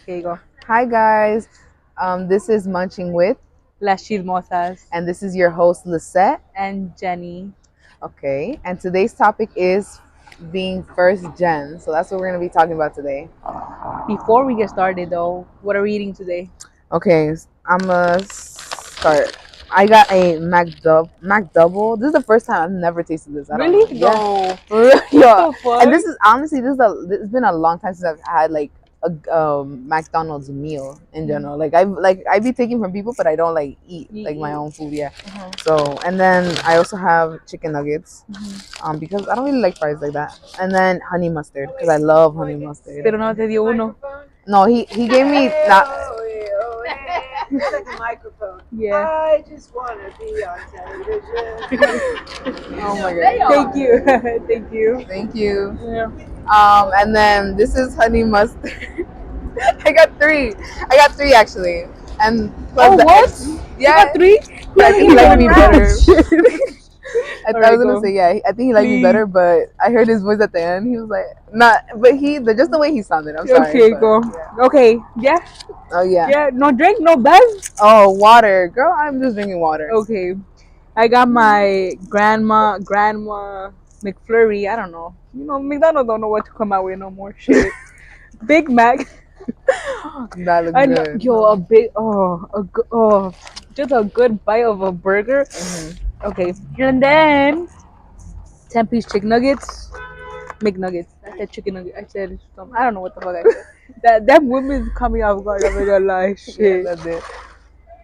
Here you go. Hi guys, this is Las Chismosas and this is your host Lisette. and Jenny. Okay, and today's topic is being first gen. So that's what we're gonna be talking about today. Before we get started, though, what are we eating today? Okay, I'm gonna start. I got a Mac Double. This is the first time I've never tasted this. I don't know. Really? Yeah, No. yeah. The And fuck? this is honestly it's been a long time since I've had like a McDonald's meal in general. I be taking from people, but I don't like eat like my own food. Yeah. Uh-huh. So and then I also have chicken nuggets, Mhm. because I don't really like fries like that. And then honey mustard because I love honey mustard. Pero no te dio uno. No, he gave me not. Like a microphone. Yeah. I just want to be on television. Oh my god. Thank you. Thank you. Thank you. Yeah. And then this is honey mustard. I got three. I got three actually. And plus Oh, the what? ex- You yeah, got three? but I think he liked me better. I Alright, was gonna go. say yeah. I think he liked me Please. better, but I heard his voice at the end. He was like not, but just the way he sounded. I'm sorry. Okay, but, go. yeah. Okay, yeah. Oh yeah. Yeah, no drink, no buzz. Oh, water, girl. I'm just drinking water. Okay. I got my grandma McFlurry. I don't know. McDonald's don't know what to come out with no more shit. Big Mac. That looks I know, good. yo, just a good bite of a burger. Mhm. Okay, and then 10-piece chicken nuggets, McNuggets. I said chicken nugget. I said some. I don't know what the fuck I said. That woman's coming off guard. I'm not gonna lie, Yeah, shit. that's it.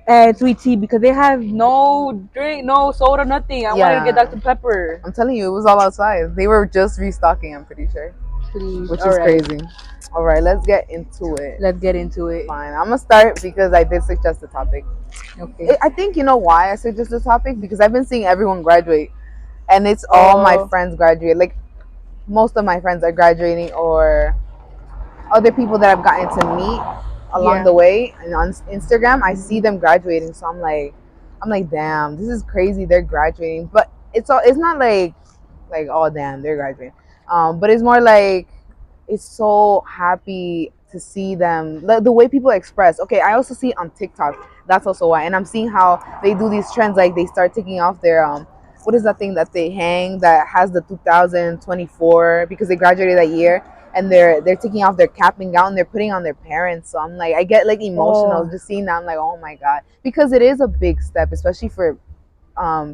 And sweet tea because they have no drink, no soda, nothing. I wanted to get Yeah. Dr. Pepper. I'm telling you, it was all outside. They were just restocking. I'm pretty sure, Please. which All is right. crazy. All right, let's get into it. Let's get into it. Fine. I'm gonna start because I did suggest the topic. Okay. I think you know why I suggest the topic because I've been seeing everyone graduate, and it's all my friends graduate. Like most of my friends are graduating, or other people that I've gotten to meet along Yeah. the way. And on Instagram, I see them graduating, so I'm like, damn, this is crazy. They're graduating, but it's not like oh damn, they're graduating. But it's more like it's so happy to see them the way people express. Okay, I also see it on TikTok. That's also why, and I'm seeing how they do these trends. Like they start taking off their what is that thing that they hang that has the 2024 because they graduated that year, and they're taking off their cap and gown. They're putting on their parents. So I'm like, I get like emotional just seeing that. I'm like, oh my god, because it is a big step, especially for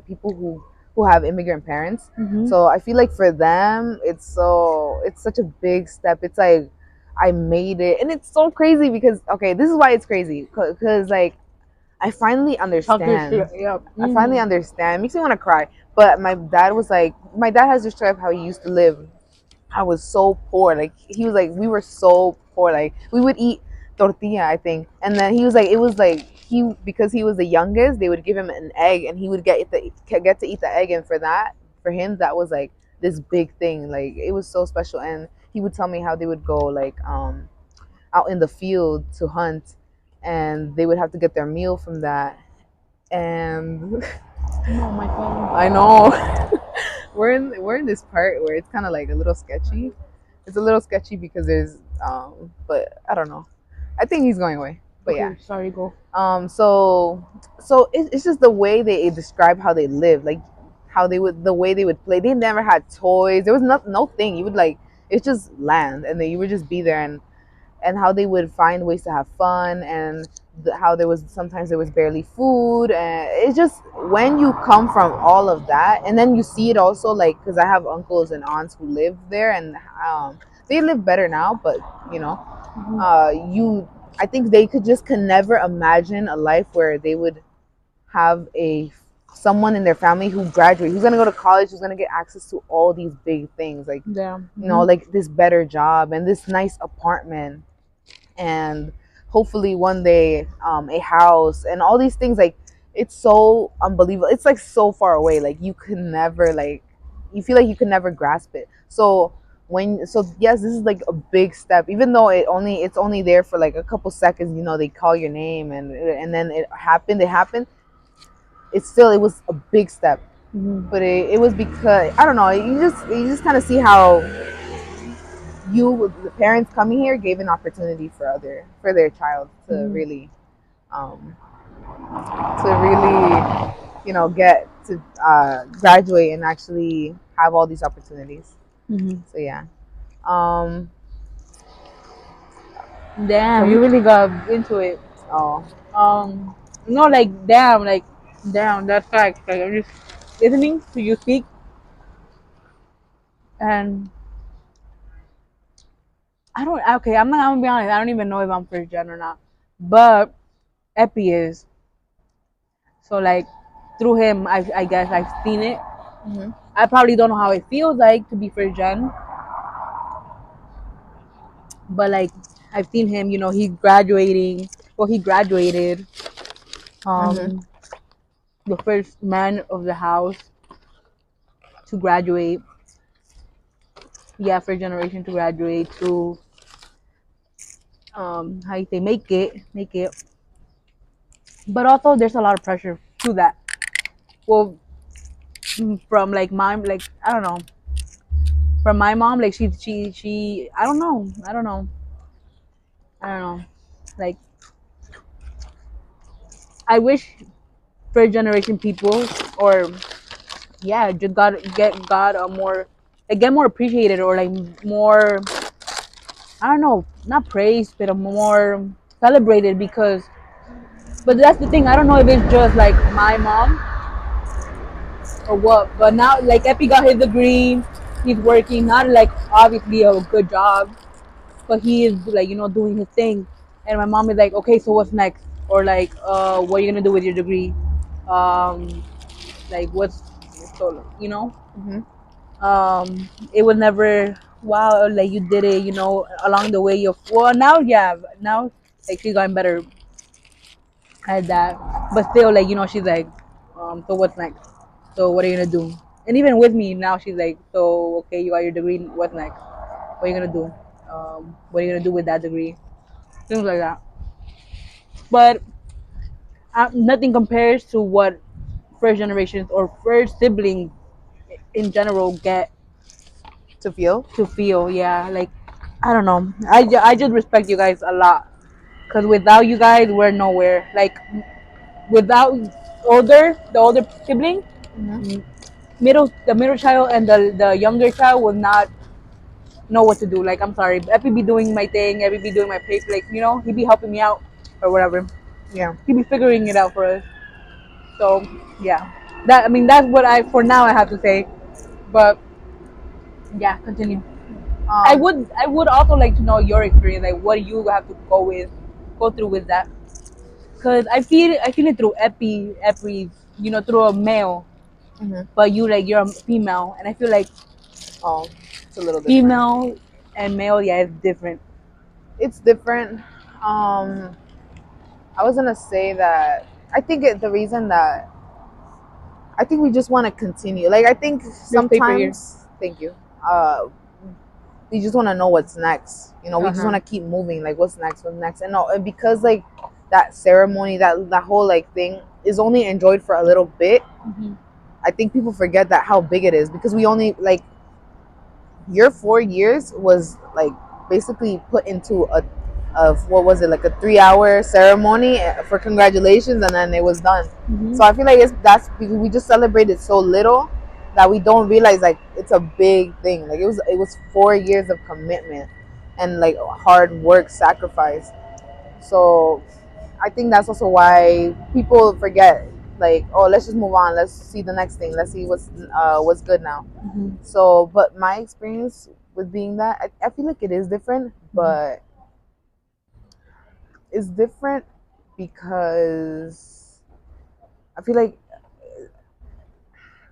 people who have immigrant parents. Mhm. So I feel like for them, it's such a big step. It's like I made it, and it's so crazy because okay, this is why it's crazy because like I finally understand. Yeah. I finally understand. It makes me want to cry. But my dad was like, my dad has described how he used to live. I was so poor. Like he was like, we were so poor. Like we would eat tortilla, I think. And then he was like, it was like he because he was the youngest, they would give him an egg, and he would get to eat the egg. And for him, that was like this big thing. Like it was so special. And he would tell me how they would go like out in the field to hunt, and they would have to get their meal from that. And No, my phone. I know. We're in this part where it's kind of like a little sketchy. It's a little sketchy because there's but I don't know. I think he's going away. But Okay, yeah. sorry, go. So it's just the way they describe how they live, like how they would the way they would play. They never had toys. There was no thing. You would like it's just land, and then you would just be there, and how they would find ways to have fun, and how there was barely food. And it's just when you come from all of that, and then you see it also, like because I have uncles and aunts who live there, and they live better now, but you know, you I think they can never imagine a life where they would have a someone in their family who graduates, who's gonna go to college, who's gonna get access to all these big things, like Yeah. you know, like this better job and this nice apartment, and hopefully one day a house and all these things. Like it's so unbelievable. It's like so far away. Like you can never like you feel like you can never grasp it. So yes, this is like a big step, even though it's only there for like a couple seconds. You know, they call your name, and then it happened. It was a big step, Mhm. but it was because I don't know. You just kind of see how the parents coming here gave an opportunity for their child to Mhm. really um, get to graduate and actually have all these opportunities. Mhm. So yeah. Um, Damn, can you we? really got into it. Oh, No, like damn, that's facts. Like I'm just listening to you speak, and I don't. Okay, I'm gonna be honest. I don't even know if I'm first gen or not, but Epi is. So like through him, I guess I've seen it. hmm I probably don't know how it feels like to be first gen, but like I've seen him. You know, he's graduating. Well, he graduated. hmm Um, the first man of the house to graduate. Yeah, first generation to graduate to how you say make it. But also there's a lot of pressure to that. Well, from like mom, like I don't know, from my mom, like she I don't know, like I wish first generation people or yeah just got a more like get more appreciated or like more I don't know not praised but a more celebrated because but that's the thing I don't know if it's just like my mom or what. But now, like Epi got his degree, he's working not like obviously a good job, but he is like doing his thing. And my mom is like, okay, so what's next? Or like, what are you gonna do with your degree? Um, like what's so hmm it was never wow like you did it along the way you well now yeah now like she's gotten better at that. But still, like, she's like, so what's next? So what are you gonna do? And even with me now, she's like, so okay, you got your degree. What's next? What are you gonna do? What are you gonna do with that degree? Things like that. But nothing compares to what first generations or first siblings in general get to feel. to feel. Yeah, like I don't know. I just respect you guys a lot because without you guys, we're nowhere. Like without the older sibling, hmm the middle child and the younger child will not know what to do. Like I'm sorry, Epi be doing my thing, Epi be doing my place. Like he be helping me out or whatever. Yeah. He be figuring it out for us. So yeah, that's what I for now I have to say. But yeah, continue. Um. I would also like to know your experience. Like what do you have to go through with that? Cause I feel it through Epi, through a male. hmm But you're a female, and I feel like Oh, it's a little different. female and male, yeah, it's different. It's different. Um. I was gonna say that the reason that I think we just want to continue. Like I think There's paper here. sometimes, thank you. Uh, we just want to know what's next. We Uh just want huh. to keep moving. Like what's next? What's next? And no, and because like that ceremony, that whole like thing is only enjoyed for a little bit. Hmm. I think people forget that how big it is because we only like your 4 years was like basically put into a of what was it like a 3 hour ceremony for congratulations and then it was done. Hmm. So I feel like that's because we just celebrated so little that we don't realize like it's a big thing. Like it was 4 years of commitment and like hard work sacrifice. So I think that's also why people forget like, oh, let's just move on, let's see the next thing, let's see what's good now. Hmm. So, but my experience with being that, I feel like it is different, but it's different because I feel like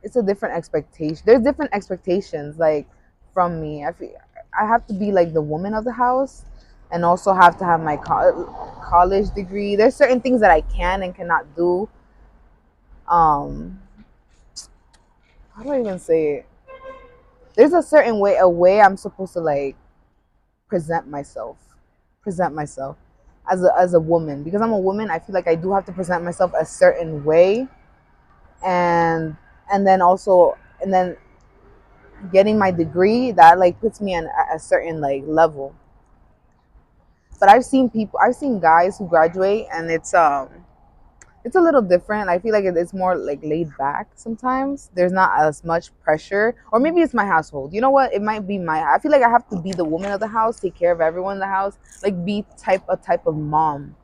it's a different expectation. There's different expectations, like from me. I have to be like the woman of the house, and also have to have my college degree. There's certain things that I can and cannot do. Um, how do I even say it? There's a way I'm supposed to like present myself present myself as a woman because I'm a woman. I feel like I do have to present myself a certain way, and then also and then getting my degree, that like puts me on a certain like level. But I've seen guys who graduate, and it's a little different. I feel like it's more like laid back sometimes. There's not as much pressure, or maybe it's my household. You know what? It might be my. I feel like I have to be the woman of the house, take care of everyone in the house, like be a type of mom.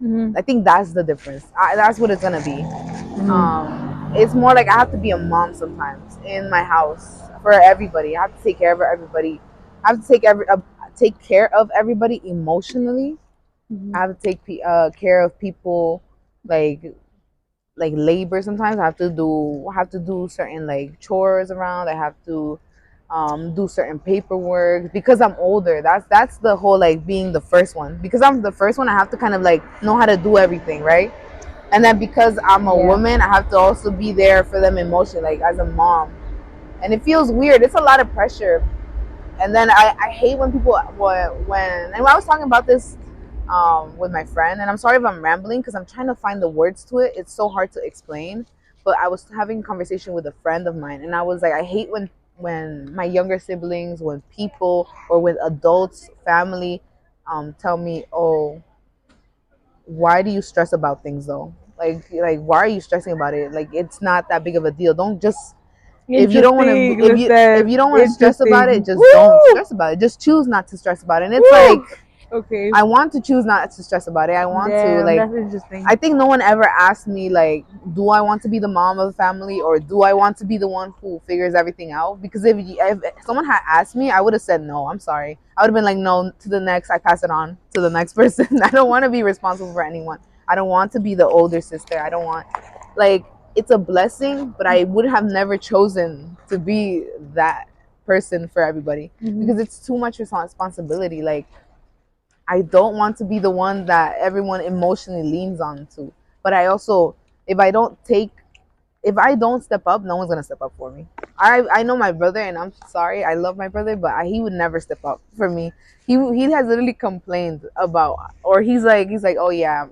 Mm-hmm. I think that's the difference. That's what it's gonna be. Mm-hmm. It's more like I have to be a mom sometimes in my house for everybody. I have to take care of everybody. I have to take care of everybody emotionally. I Mm-hmm. have to take care of people like labor. Sometimes I have to do certain like chores around. I have to do certain paperwork because I'm older. That's the whole like being the first one. Because I'm the first one, I have to kind of like know how to do everything, right? And then because I'm a Yeah. woman, I have to also be there for them emotionally, like as a mom. And it feels weird. It's a lot of pressure. And then I hate when people and I was talking about this with my friend, and I'm sorry if I'm rambling because I'm trying to find the words to it. It's so hard to explain. But I was having a conversation with a friend of mine, and I was like, I hate when my younger siblings, when people or when adults, family, tell me, oh, why do you stress about things though? Like why are you stressing about it? Like it's not that big of a deal. Don't just if you don't want to Interesting, if Lisette. you don't want to stress about it, Interesting. just don't Woo! stress about it. Just choose not to stress about it. And it's like Woo! Okay. I want to choose not to stress about it. I want to Damn, like that's interesting. I think no one ever asked me like, do I want to be the mom of the family or do I want to be the one who figures everything out? Because if someone had asked me, I would have said no. I'm sorry. I would have been like, no, to the next. I pass it on to the next person. I don't want to be responsible for anyone. I don't want to be the older sister. I don't want like it's a blessing, but I would have never chosen to be that person for everybody Mm-hmm. because it's too much responsibility. Like I don't want to be the one that everyone emotionally leans on to. But I also, if I don't take, if I don't step up, no one's gonna step up for me. I know my brother, and I'm sorry, I love my brother, but he would never step up for me. He has literally complained about, or he's like, oh yeah,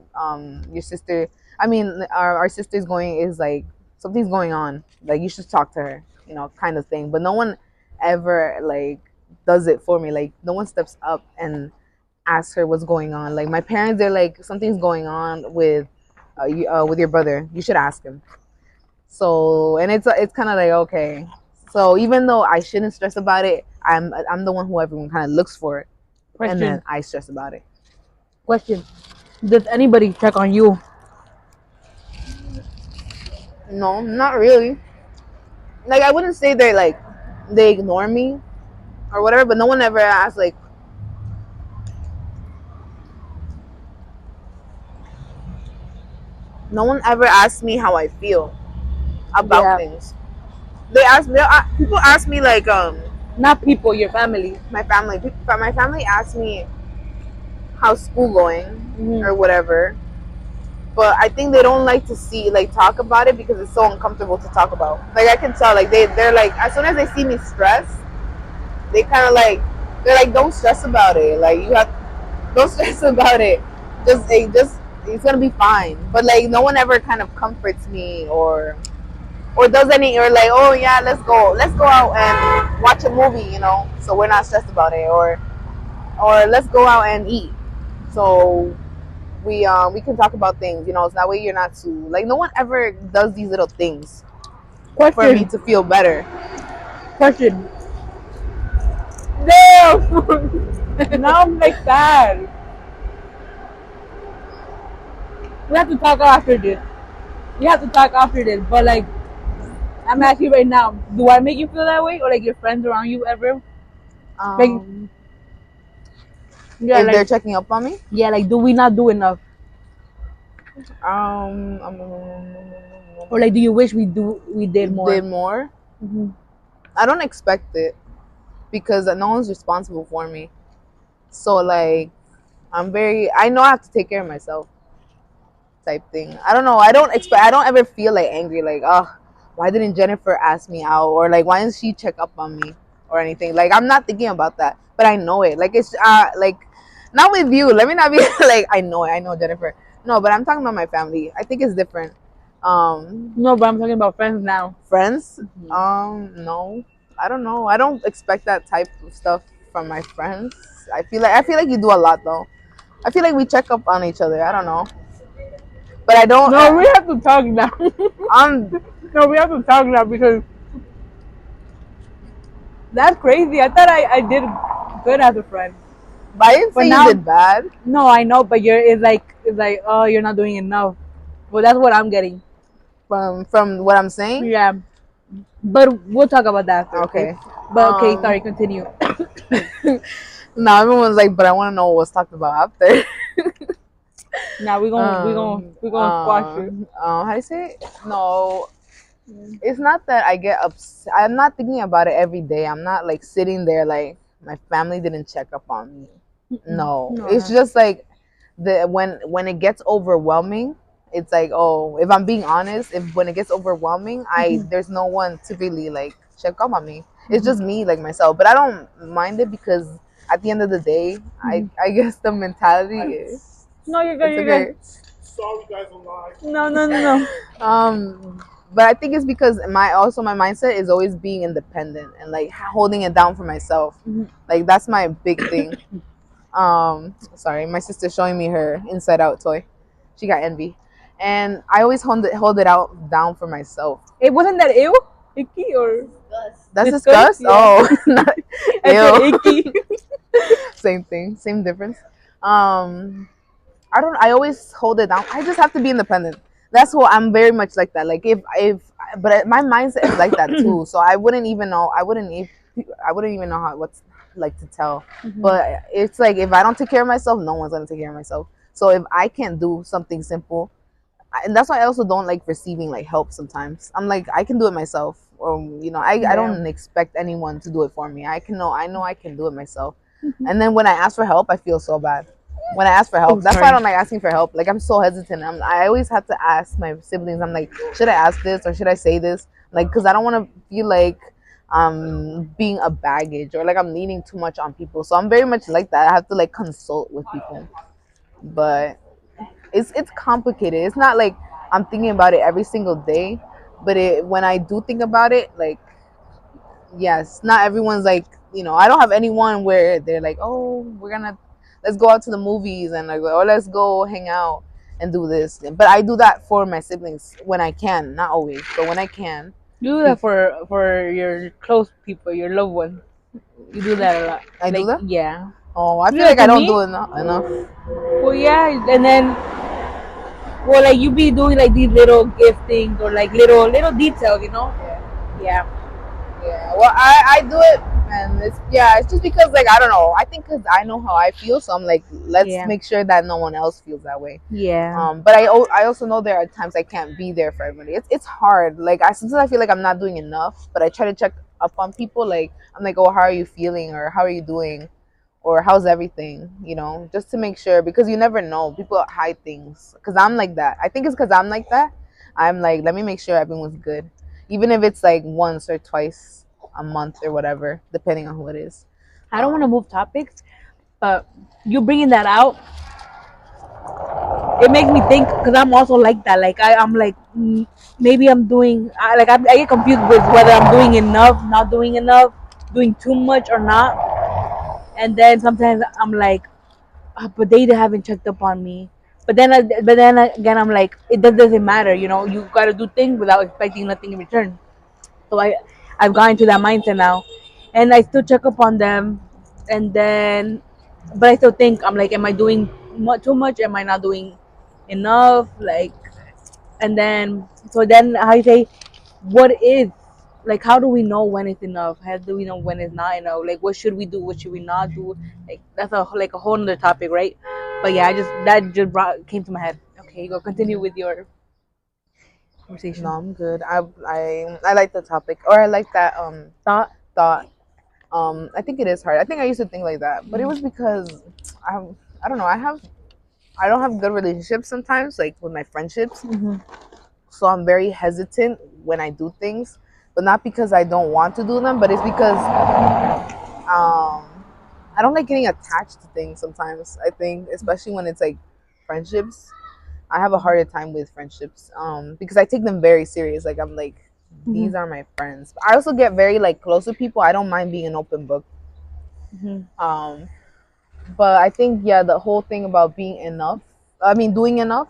your sister. I mean, our sister's going is like something's going on. Like you should talk to her, you know, kind of thing. But no one ever like does it for me. Like no one steps up and ask her what's going on. Like my parents, they're like something's going on with your brother. You should ask him. So and it's kind of like okay. So even though I shouldn't stress about it, I'm the one who everyone kind of looks for it, and then Question. I stress about it. Question. Does anybody check on you? No, not really. Like I wouldn't say they ignore me or whatever, but no one ever asks like no one ever asks me how I feel about Yeah. things. People ask me like Not people, your family. my family asks me how's school going Mm-hmm. or whatever. But I think they don't like to see like talk about it because it's so uncomfortable to talk about. Like I can tell, like they're like as soon as they see me stressed, they kind of like they're like don't stress about it. Like you have don't stress about it. Just it's gonna be fine. But like no one ever kind of comforts me or does any or like oh yeah let's go out and watch a movie, you know, so we're not stressed about it or let's go out and eat. So we can talk about things, you know, so that way you're not too like no one ever does these little things for me Question. to feel better. Question. Damn. Now I'm like sad. We have to talk after this. We have to talk after this. But like, I'm asking you right now. Do I make you feel that way, or like your friends around you ever? Like, Um, yeah, if like they're checking up on me, yeah, like do we not do enough, um, um, or like do you wish we did did more? more. Mm-hmm. I don't expect it because no one's responsible for me. So like I know I have to take care of myself type thing. I don't know. I don't ever feel like angry like, oh, why didn't Jennifer ask me out or like why didn't she check up on me or anything. Like I'm not thinking about that, but I know it. Like it's like not with you. Let me not be like I know it. I know Jennifer. No, but I'm talking about my family. I think it's different. No, but I'm talking about friends now. Friends? Mm-hmm. No. I don't know. I don't expect that type of stuff from my friends. I feel like you do a lot though. I feel like we check up on each other. I don't know, but I don't. No, we have to talk now. I'm. No, we have to talk now because that's crazy. I thought I did good as a friend, I didn't but say you now did bad. no, I know, but it's like oh, you're not doing enough. Well, that's what I'm getting. From what I'm saying. Yeah, but we'll talk about that after, okay? Okay. But okay, sorry, continue. Now everyone's like, but I want to know what's talked about after. Now we're gonna squash it. How do you say it? No, it's not that I get upset. I'm not thinking about it every day. I'm not like sitting there like my family didn't check up on me. No, No, it's no. just like when it gets overwhelming, it's like, oh, if I'm being honest, if when it gets overwhelming, I there's no one to really like check up on me. It's just me, like myself. But I don't mind it because at the end of the day, I guess the mentality is No, you're good. it's You're good. okay. Sorry, guys, I'm live. No, no, no, no. But I think it's because my mindset is always being independent and like holding it down for myself. Like that's my big thing. Sorry, my sister's showing me her Inside Out toy. She got envy, and I always hold it out down for myself. It wasn't that ill, icky, or That's disgust. disgust. Yeah, Oh, not, I said ew. icky. Same thing, same difference. I don't. I always hold it down. I just have to be independent. That's what I'm very much like that. Like if but my mindset is like that too. So I wouldn't even know. I wouldn't even know how what's like to tell. But it's like if I don't take care of myself, no one's gonna take care of myself. So if I can't do something simple, and that's why I also don't like receiving like help sometimes. I'm like I can do it myself, or I Yeah. don't expect anyone to do it for me. I know I can do it myself. And then when I ask for help, I feel so bad. When I ask for Oh, help, that's why I sorry. don't like asking for help. Like I'm so hesitant. I always have to ask my siblings. I'm like, should I ask this or should I say this? Like, because I don't want to feel like being a baggage or like I'm leaning too much on people. So I'm very much like that. I have to like consult with people, but it's complicated. It's not like I'm thinking about it every single day, but when I do think about it, like yes, not everyone's like I don't have anyone where they're like, oh, let's go out to the movies and like, oh, let's go hang out and do this. But I do that for my siblings when I can, not always, but when I can. You do that for your close people, your loved ones. You do that a lot. I do Like that. yeah. Oh, I You do feel that like I to don't do me. it enough. Well, yeah, and then like you be doing like these little giftings or like little details, you know? Yeah. Yeah. Yeah, well, I do it, and it's just because like I don't know. I think because I know how I feel, so I'm like, let's Yeah. make sure that no one else feels that way. Yeah. But I also know there are times I can't be there for everybody. It's hard. Like sometimes I feel like I'm not doing enough, but I try to check up on people. Like I'm like, oh, how are you feeling, or how are you doing, or how's everything? Just to make sure because you never know. People hide things. Because I'm like that. I think it's because I'm like that. I'm like, let me make sure everyone's good, even if it's like once or twice a month or whatever, depending on who it is. I don't want to move topics, but you bringing that out, it makes me think because I'm also like that. Like I'm like maybe I'm doing I get confused with whether I'm doing enough, not doing enough, doing too much or not, and then sometimes I'm like, but they haven't checked up on me. But then again, I'm like, it doesn't matter. You gotta do things without expecting nothing in return. So I've gotten to that mindset now, and I still check up on them, and then, but I still think I'm like, am I doing too much? Am I not doing enough? Like, and then so then how you say, what is like? How do we know when it's enough? How do we know when it's not enough? Like, what should we do? What should we not do? Like, that's a whole other topic, right? But yeah, that just came to my head. Okay, go continue with your No, conversation. I'm good. I like the topic, or I like that Thought. thought. I think it is hard. I think I used to think like that, but it was because I I don't know. I don't have good relationships sometimes, like with my friendships. So I'm very hesitant when I do things, but not because I don't want to do them, but it's because I don't like getting attached to things sometimes. I think, especially when it's like friendships, I have a harder time with friendships because I take them very serious. Like I'm like Mm-hmm. These are my friends. I also get very like close with people. I don't mind being an open book. Mm-hmm. Um, but I think yeah, the whole thing about being enough. I mean, doing enough,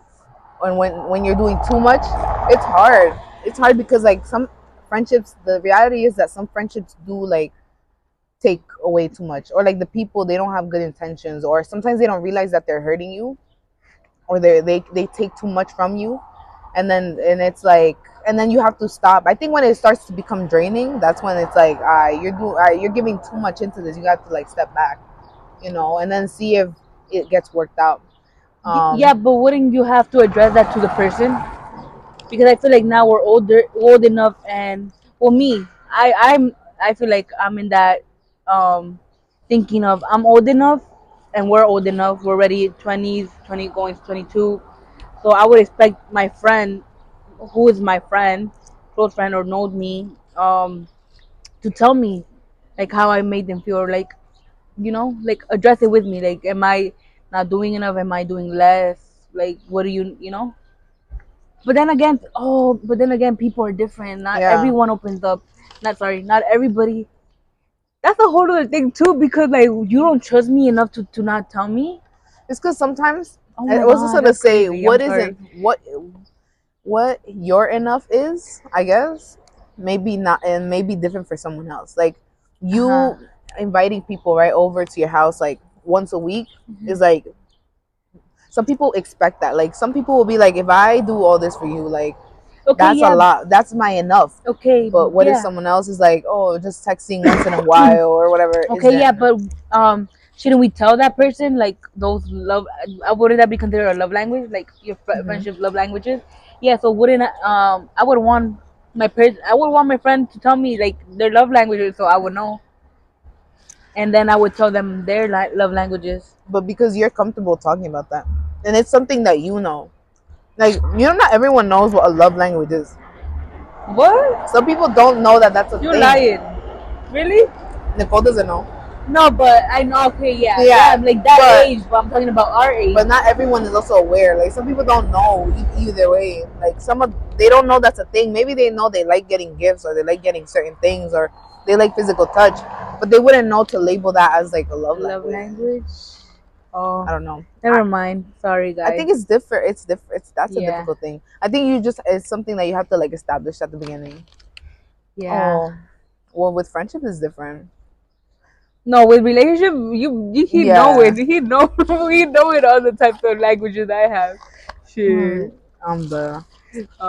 and when you're doing too much, it's hard. It's hard because like some friendships, the reality is that some friendships do like take away too much, or like the people they don't have good intentions, or sometimes they don't realize that they're hurting you, or they take too much from you, and it's like, and then you have to stop. I think when it starts to become draining, that's when it's like you're giving too much into this. You got to like step back, and then see if it gets worked out. Yeah, but wouldn't you have to address that to the person? Because I feel like now we're old enough, and well, me, I feel like I'm in that thinking of I'm old enough, and we're old enough. We're already 20s, 20 going to 22. So I would expect my friend, who is my friend, close friend or knows me, to tell me like how I made them feel, or like like address it with me. Like, am I not doing enough? Am I doing less? Like, what do you know? But then again, people are different. Not Yeah, everyone opens up. Not everybody. That's a whole other thing too, because like you don't trust me enough to not tell me. it's because sometimes Oh I my was just god, gonna that's say crazy. I'm what sorry. isn't what your enough is, I guess, maybe not, and maybe different for someone else. Like Uh huh. you inviting people right over to your house like once a week Hmm. is like, some people expect that. Like some people will be like, if I do all this for you, like Okay, that's a yeah. lot. That's my enough. Okay, But what if yeah. someone else is like, oh, just texting once in a while or whatever is Okay, their yeah, enough? but shouldn't we tell that person like those love? Wouldn't that be considered a love language, like your Hmm. friendship love languages? Yeah, so wouldn't I would want I would want my friend to tell me like their love languages, so I would know, and then I would tell them their love languages. But because you're comfortable talking about that, and it's something that you know, like not everyone knows what a love language is. What? Some people don't know that that's a You're thing. lying? Really? Nicole doesn't know. No, but I know. Okay, yeah, yeah, Yeah, like that but age. But I'm talking about our age. but not everyone is also aware. Like some people don't know either way. Like they don't know that's a thing. Maybe they know they like getting gifts, or they like getting certain things, or they like physical touch, but they wouldn't know to label that as like a love Love language. language. I Oh, don't know. never mind. Sorry, I guys. think it's different. It's different. That's a Yeah, difficult thing. I think it's something that you have to like establish at the beginning. yeah. Oh, well, with friendship is different. No, with relationship, he know it. Yeah. He know he know it all the types of languages I have. Hmm. Shit. The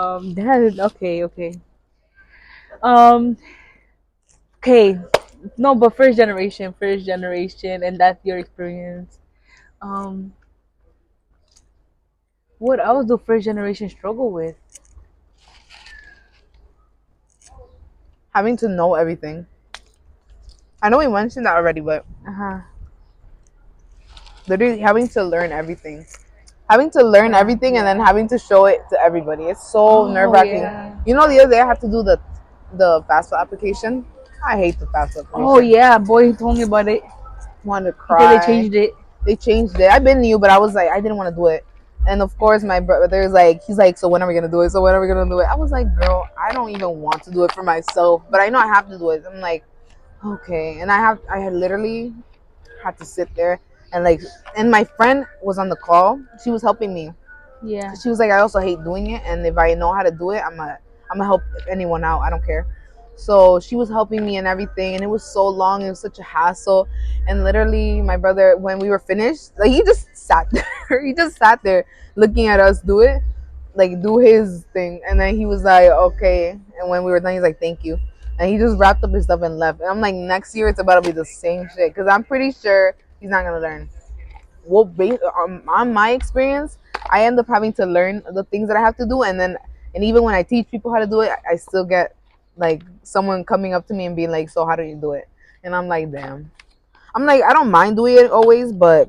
That is okay. Okay. Um. Okay. No, but first generation, and that's your experience. Um. What else do first generation struggle with? having to know everything. I know we mentioned that already, but Uh huh. literally having to learn everything. Having to learn everything and then Yeah. having to show it to everybody. It's so nerve Oh wracking. yeah. The other day I had to do the FAFSA application. I hate the FAFSA Oh application. yeah. Boy, he told me about it. Wanted to He said they cry. changed it. They changed it. I've been new, but I was like, I didn't want to do it. And of course, my brother is like, he's like, so when are we gonna do it? So when are we gonna do it? I was like, girl, I don't even want to do it for myself, but I know I have to do it. I'm like, okay, and I had literally had to sit there and like, and my friend was on the call. She was helping me. Yeah. She was like, I also hate doing it, and if I know how to do it, I'm gonna help anyone out. I don't care. So she was helping me and everything, and it was so long. It was such a hassle, and literally, my brother, when we were finished, like he just sat there. He just sat there looking at us do it, like do his thing, and then he was like, okay. And when we were done, he's like, thank you, and he just wrapped up his stuff and left. And I'm like, next year it's about to be the same shit, because I'm pretty sure he's not gonna learn. Well, based on my experience, I end up having to learn the things that I have to do, and even when I teach people how to do it, I still get like someone coming up to me and being like, "So how do you do it?" And I'm like, "Damn." I'm like, I don't mind doing it always, but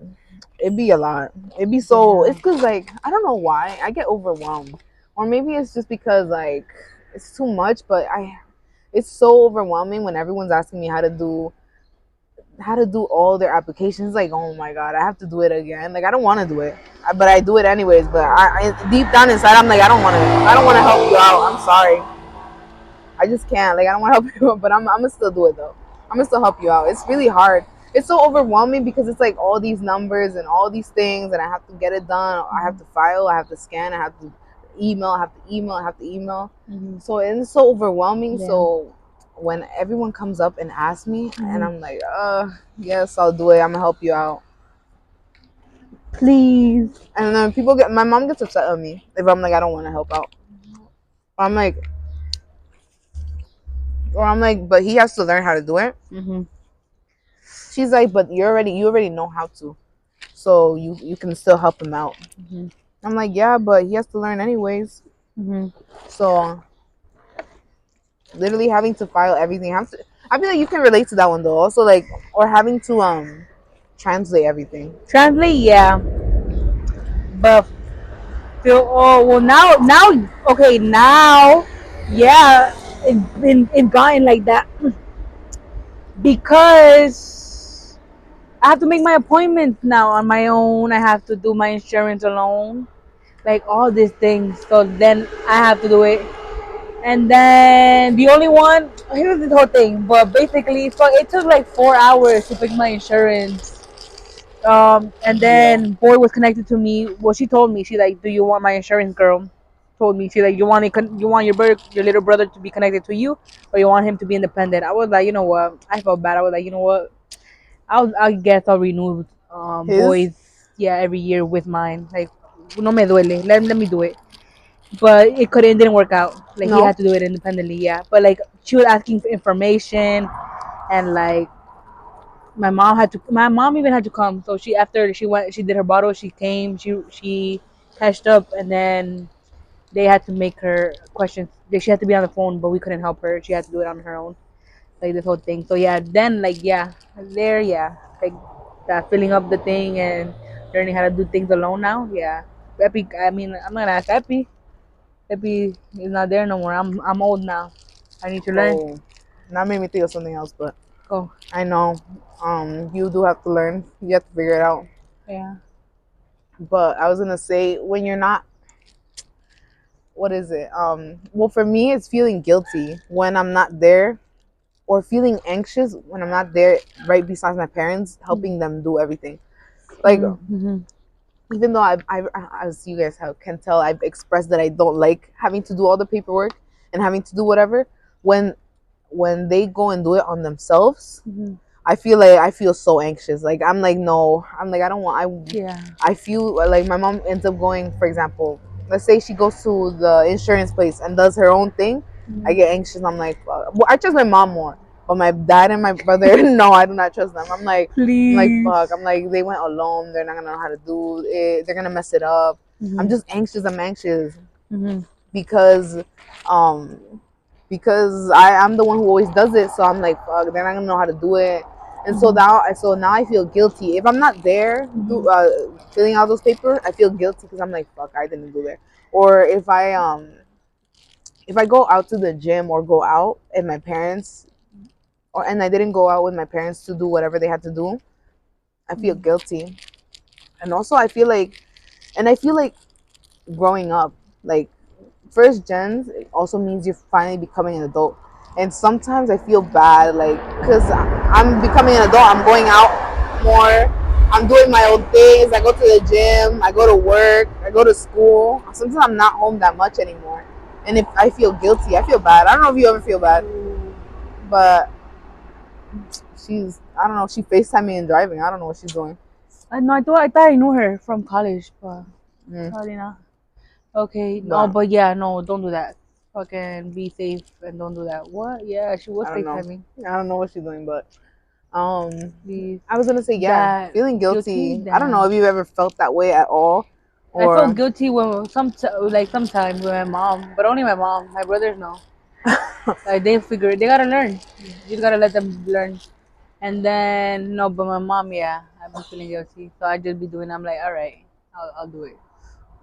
it'd be a lot. It'd be so. Yeah. It's because like I don't know why I get overwhelmed, or maybe it's just because like it's too much. But it's so overwhelming when everyone's asking me how to do all their applications. Like, oh my god, I have to do it again. Like, I don't want to do it, but I do it anyways. But I deep down inside, I'm like, I don't want to help you out. I'm sorry. I just can't. Like I don't want to help you, but I'm gonna still do it though. I'm gonna still help you out. It's really hard. It's so overwhelming because it's like all these numbers and all these things, and I have to get it done. I have to file. I have to scan. I have to email. I have to email. I have to email. Mm-hmm. So it's so overwhelming. Yeah. So when everyone comes up and asks me, and Mm-hmm. I'm like, yes, I'll do it. I'm gonna help you out. Please. And then people get my mom gets upset at me if I'm like I don't want to help out. Or I'm like, but he has to learn how to do it. Mm-hmm. She's like, but you already know how to, so you can still help him out. Mm-hmm. I'm like, yeah, but he has to learn anyways. Mm-hmm. So literally having to file everything. I feel like you can relate to that one though. Also like, or having to translate everything. Translate, yeah. But feel oh well now okay now yeah it gotten like that because I have to make my appointments now on my own. I have to do my insurance alone, like all these things. So then I have to do it. And then the only one here's this whole thing, but basically so it took like 4 hours to pick my insurance. And Yeah. then boy was connected to me. Well, she told me, she like, do you want my insurance girl? Told me, she like, you want your little brother to be connected to you, or you want him to be independent? I was like, you know what? I felt bad. I was like, you know what? I guess I'll renew His boys, yeah, every year with mine. Like, no me duele. Let me do it. But it didn't work out. Like he no had to do it independently. Yeah. But like she was asking for information, and like my mom even had to come. So she after she did her bottle, she came, she catched up, and then they had to make her questions. She had to be on the phone, but we couldn't help her. She had to do it on her own, like this whole thing. So yeah, then like yeah, there yeah, like that filling up the thing and learning how to do things alone now. Yeah, Epi. I mean, I'm not gonna ask Epi. Epi is not there no more. I'm old now. I need to learn. oh, that made me think of something else, but Go. I know you do have to learn. You have to figure it out. Yeah. But I was gonna say when you're not, what is it? Well, for me, it's feeling guilty when I'm not there, or feeling anxious when I'm not there, right beside my parents, helping them do everything. Like Mm-hmm. even though as you guys can tell, I've expressed that I don't like having to do all the paperwork and having to do whatever. When they go and do it on themselves, Mm-hmm. I feel so anxious. Like I'm like no, I'm like I don't want. Yeah. I feel like my mom ends up going. For example, let's say she goes to the insurance place and does her own thing. I Mm-hmm. get anxious. I'm like, well, I trust my mom more, but my dad and my brother, no, I do not trust them. I'm like, fuck. Please. I'm like, they went alone. They're not gonna know how to do it. They're gonna mess it up. I'm Mm-hmm. just anxious. I'm anxious Mm-hmm. because, um, I'm the one who always does it. So I'm like, fuck, they're not gonna know how to do it. And Mm-hmm. so now I feel guilty if I'm not there Mm-hmm. filling out those papers. I feel guilty because I'm like, fuck, I didn't do that. Or if I go out to the gym or go out and my parents and I didn't go out with my parents to do whatever they had to do, I feel guilty. And also I feel like growing up, like first gens also means you're finally becoming an adult, and sometimes I feel bad like because I'm becoming an adult, I'm going out more, I'm doing my own things, I go to the gym, I go to work, I go to school. Sometimes I'm not home that much anymore, and if I feel guilty, I feel bad. I don't know if you ever feel bad, but I don't know, she FaceTime me and driving. I don't know what she's doing. I know. I thought I knew her from college, but Mm, probably not. Okay. No, but but yeah, no, don't do that. Fucking be safe and don't do that. What? Yeah, she was I don't know. FaceTiming. I don't know what she's doing, but Please. I was gonna say, yeah, That feeling guilty. guilty. I don't know Damn. if you've ever felt that way at all, I felt or guilty when like sometimes with my mom, but only my mom. My brothers know. Like they gotta learn. You just gotta let them learn. And then no, but my mom, yeah, I've been feeling guilty, so I just be doing. I'm like, all right, I'll do it.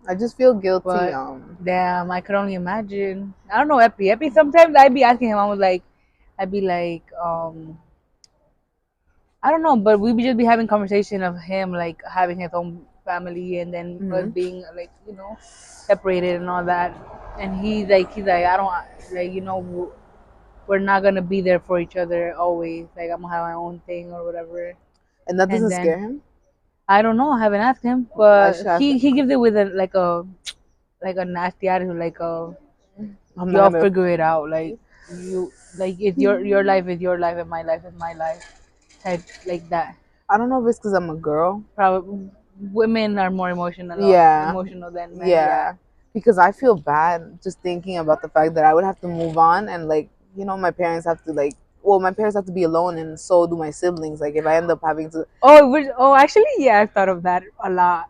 I just feel guilty. But damn, I could only imagine. I don't know, Epi. Epi, sometimes I'd be asking him. I was like, I'd be like, I don't know, but we would just be having conversation of him like having his own family, and then us Mhm. being like separated and all that. And he's like, I don't like we're not gonna be there for each other always. Like I'm gonna have my own thing or whatever. And that And doesn't then scare him. I don't know. I haven't asked him, I but should ask he him. gives it with a nasty attitude, like I'm not y'all gonna. figure it out. Like you like it's your life is your life and my life is my life. Type like that. I don't know if it's because I'm a girl. Probably women are more Yeah, emotional than men. Yeah. yeah. Because I feel bad just thinking about the fact that I would have to move on and like my parents have to like. Well, my parents have to be alone, and so do my siblings. Like if I end up having to. Actually, yeah, I've thought of that a lot.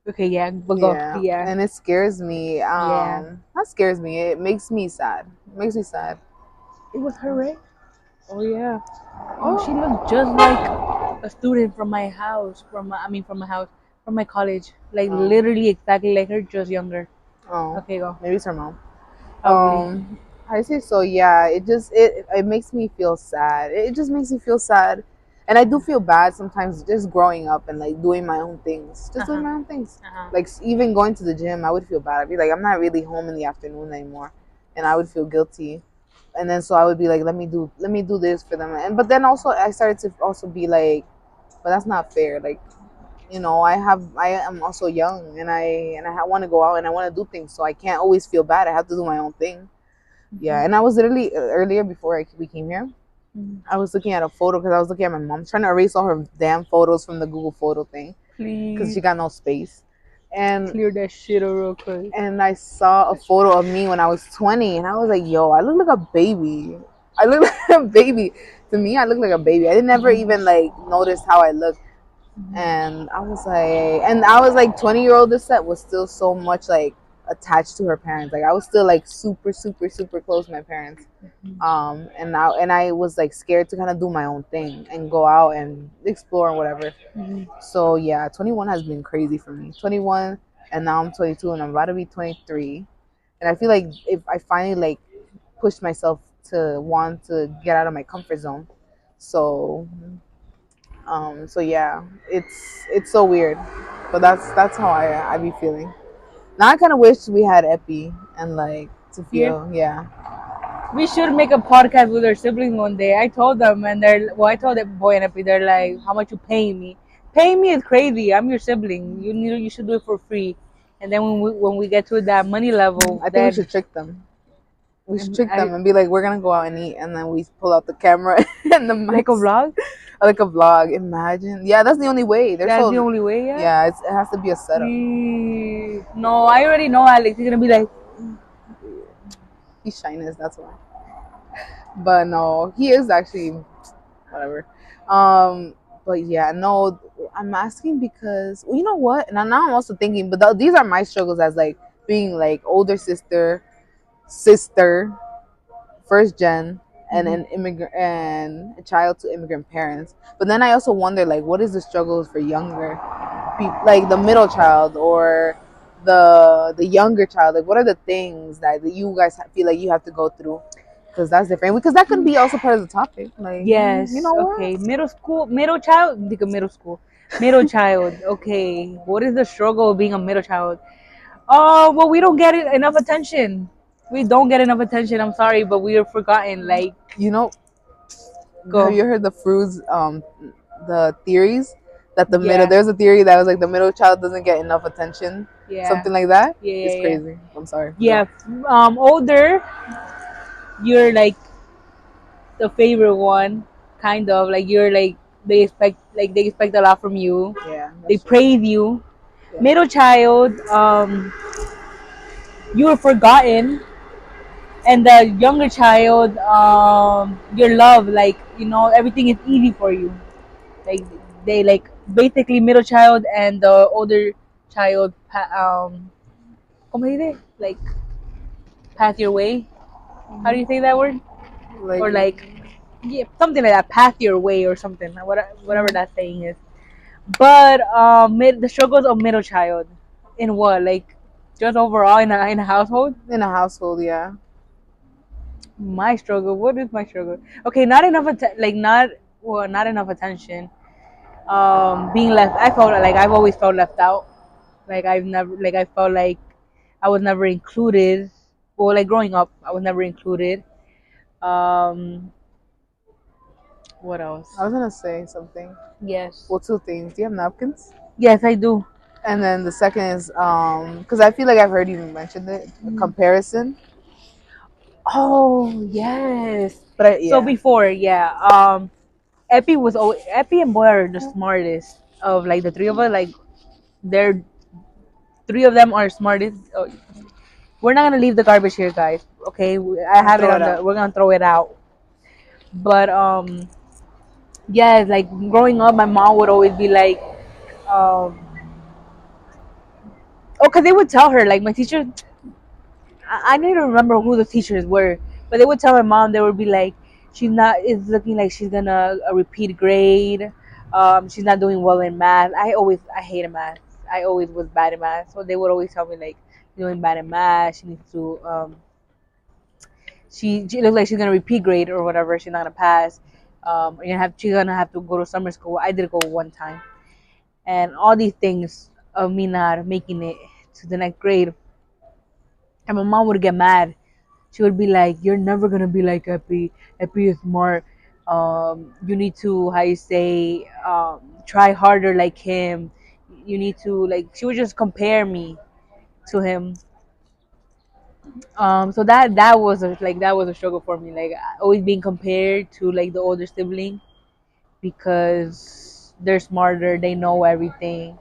Okay, yeah, but go. Yeah, Yeah, and it scares me. yeah. That scares me. It makes me sad. It makes me sad. It was her, right? Oh yeah. Oh, she Oh, looks just like a student from my house, from my house, from my college. Like oh, literally exactly like her, just younger. oh. Okay, go. Maybe it's her mom. Probably. I say so. Yeah, it makes me feel sad. It just makes me feel sad, and I do feel bad sometimes. Just growing up and like doing my own things, Uh just doing huh. my own things. Uh huh. Like even going to the gym, I would feel bad. I'd be like, I'm not really home in the afternoon anymore, and I would feel guilty. And then so I would be like, let me do this for them. And but then also I started to also be like, but that's not fair. Like I am also young, and I want to go out and I want to do things, so I can't always feel bad. I have to do my own thing. Yeah, and I was literally earlier before we came here. Mhm. I was looking at a photo because I was looking at my mom trying to erase all her damn photos from the Google photo thing because Please she got no space. And clear that shit up real quick. and I saw a photo of me when I was 20, and I was like, "Yo, I look like a baby. I look like a baby. To me, I look like a baby. I didn't never even like notice how I looked." And I was like 20-year-old Lisette was still so much like attached to her parents. Like I was still like super super super close to my parents. And I was like scared to kind of do my own thing and go out and explore and whatever. Mhm. So yeah, 21 has been crazy for me. 21, and now I'm 22 and I'm about to be 23. And I feel like if I finally like pushed myself to want to get out of my comfort zone. So so yeah, it's so weird, but that's how I be feeling. Now I kind of wish we had Epi and like to Here. feel yeah. We should make a podcast with our siblings one day. I told them, and I told the boy and Epi, they're like, "How much you paying me? Paying me is crazy. I'm your sibling. You should do it for free." And then when we get to that money level, I think we then should trick them. We should trick I them and be like, we're gonna go out and eat, and then we pull out the camera and the like a mics, vlog. like a vlog. Imagine, yeah, that's the only way. They're That's the so only way. Yeah. yeah. It has to be a setup. No, I already know Alex. He's gonna be like, He's shyness, that's why. But no, he is actually whatever. Um, but yeah, no, I'm asking because well, you know what? And now I'm also thinking, but these are my struggles as like being like older sister, first gen, and mhm, an immigrant and a child to immigrant parents. But then I also wonder like, what is the struggles for younger people, like the middle child or the younger child? Like, what are the things that you guys feel like you have to go through? Because that's different. Because that could be also part of the topic. Like, you yes, know what? okay, middle child, like a middle school, middle child. Okay, what is the struggle of being a middle child? Oh, well, we don't get enough attention. We don't get enough attention. I'm sorry, but we are forgotten. Like, You know, have go. you heard the theories that the middle Yeah, there's a theory that was like the middle child doesn't get enough attention, yeah, something like that. yeah, It's yeah, yeah. crazy. I'm sorry. Yeah, older, you're like the favorite one, kind of like you're like they expect a lot from you. Yeah, They that's true. praise you. Yeah. Middle child, you were forgotten, and the younger child, you're loved. Like everything is easy for you. Like they like basically middle child and the older child, ¿cómo se dice? Like pass your way. How do you say that word? Like, Or like yeah, something like that. Path your way or something. Whatever mhm. that saying is. But the struggles of middle child in what like just overall in a household. In a household, yeah. My struggle. What is my struggle? Okay, not enough like not enough attention. Being left. I felt like I've always felt left out. Like I felt like I was never included. Well, like growing up, I was never included. Um, what else? I was gonna say something. Yes. Well, two things. Do you have napkins? Yes, I do. And then the second is because I feel like I've heard you mention it, a Mhm. comparison. Oh yes. But So yeah, before, yeah, Epi and Boy are the smartest of like the three of us. Like they're three of them are smartest. Oh, we're not gonna leave the garbage here, guys. Okay, I and have it throw it on the. out. We're gonna throw it out. But yeah, like growing up, my mom would always be like, um, oh, cause they would tell her like my teacher. I need to remember who the teachers were, but they would tell my mom. They would be like, she's not. It's looking like she's gonna repeat grade. She's not doing well in math. I hated math. I always was bad in math, so they would always tell me like, you're doing bad in math. She needs to she looks like she's gonna repeat grade or whatever. She's not gonna pass. She's gonna have to go to summer school. I did go one time, and all these things of me not making it to the next grade, and my mom would get mad. She would be like, "You're never gonna be like Epi. Epi is smart. You need to, how you say, try harder like him. You need to like." She would just compare me to him. So that was a struggle for me. Like always being compared to like the older sibling because they're smarter. They know everything.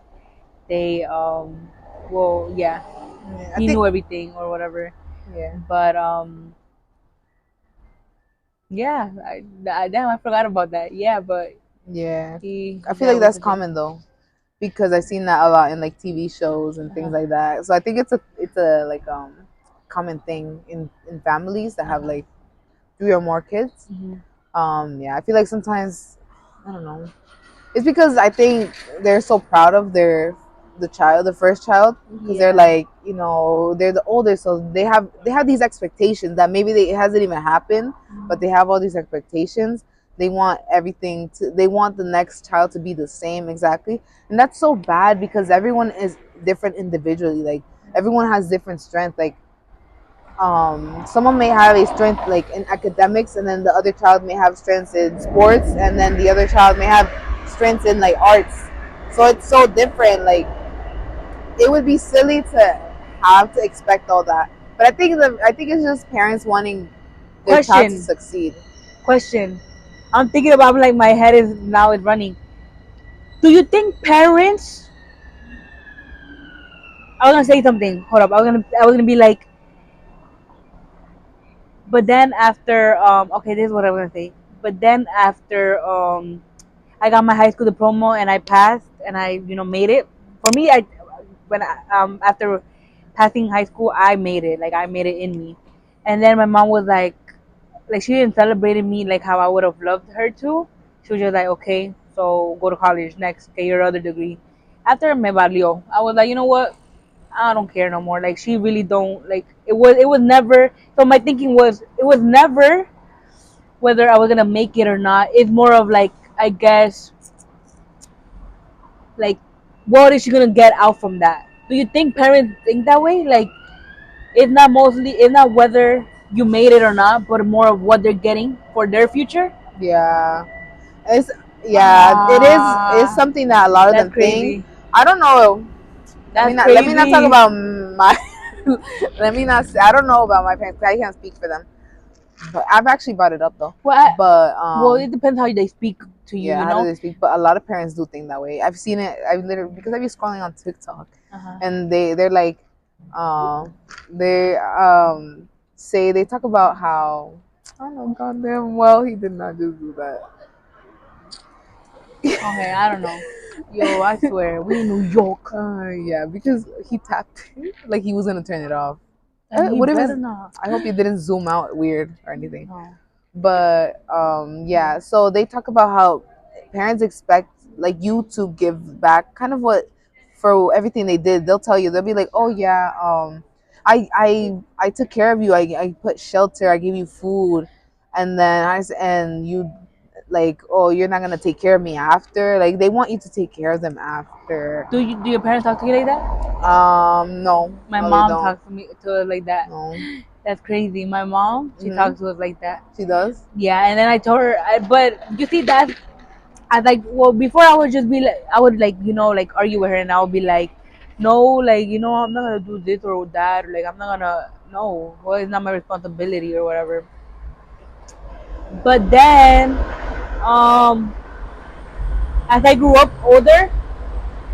They well yeah, Yeah, I he think knew everything or whatever. yeah, But yeah, damn, I forgot about that. Yeah, but yeah. he I feel that like was that's the thing. common though because I've seen that a lot in like TV shows and things Uh-huh. like that. So I think it's a like common thing in families that have Uh-huh. like three or more kids. Hmm. Yeah, I feel like sometimes I don't know. It's because I think they're so proud of the child, the first child, because they're Yeah. like, they're the oldest, so they have these expectations that maybe it hasn't even happened, but they have all these expectations. They want everything to. They want the next child to be the same exactly, and that's so bad because everyone is different individually. Like everyone has different strength. Like someone may have a strength like in academics and then the other child may have strengths in sports and then the other child may have strengths in like arts, so it's so different. Like it would be silly to have to expect all that, but I think it's just parents wanting their child to Question. succeed. Question. I'm thinking about like my head is now is running. Do you think parents? I was gonna say something. Hold up. I was gonna be like, but then after okay, this is what I was gonna say. But then after I got my high school diploma and I passed and I made it. For me, I when I, after passing high school, I made it. Like I made it in me. And then my mom was like she didn't celebrate me like how I would have loved her to. She was just like, okay, so go to college next, get your other degree. After me valió, I was like, you know what? I don't care no more. Like she really don't like it was never. So my thinking was it was never whether I was gonna make it or not. It's more of like I guess like what is she gonna get out from that? Do you think parents think that way? Like it's not whether you made it or not, but more of what they're getting for their future. Yeah, it's yeah, it is Ah, something that a lot of that's them think. crazy. I don't know. That's Let me not talk crazy. about my let me not say, I don't know about my parents. I can't speak for them. But I've actually brought it up though. Well, But well, it depends how they speak to you. yeah, You how do know. they speak? But a lot of parents do think that way. I've seen it. I've literally because I've been scrolling on TikTok, Uh huh. and they're like, uh, they say they talk about how I don't know, goddamn well he did not just do Okay, I don't know. Yo, I that. swear, we in New York, Yeah, because he tapped like he was gonna turn it off. and he What if better it's? not. I hope he didn't zoom out weird or anything. No. But yeah, so they talk about how parents expect like you to give back kind of what for everything they did. They'll tell you, they'll be like, oh yeah, I took care of you. I put shelter, I gave you food, and then and you like, oh, you're not gonna take care of me after. Like they want you to take care of them after. Do your parents talk to you like that? No, My no, they mom don't. talks to me to her like that. No. That's crazy. My mom, she Hmm. talks to us like that. She does. Yeah, and then I told her, but you see that I like, well, before I would just be like, I would like, like argue with her, and I would be like, no, like, I'm not gonna do this or that, or like, I'm not gonna, no, well, it's not my responsibility or whatever. But then, um, as I grew up older,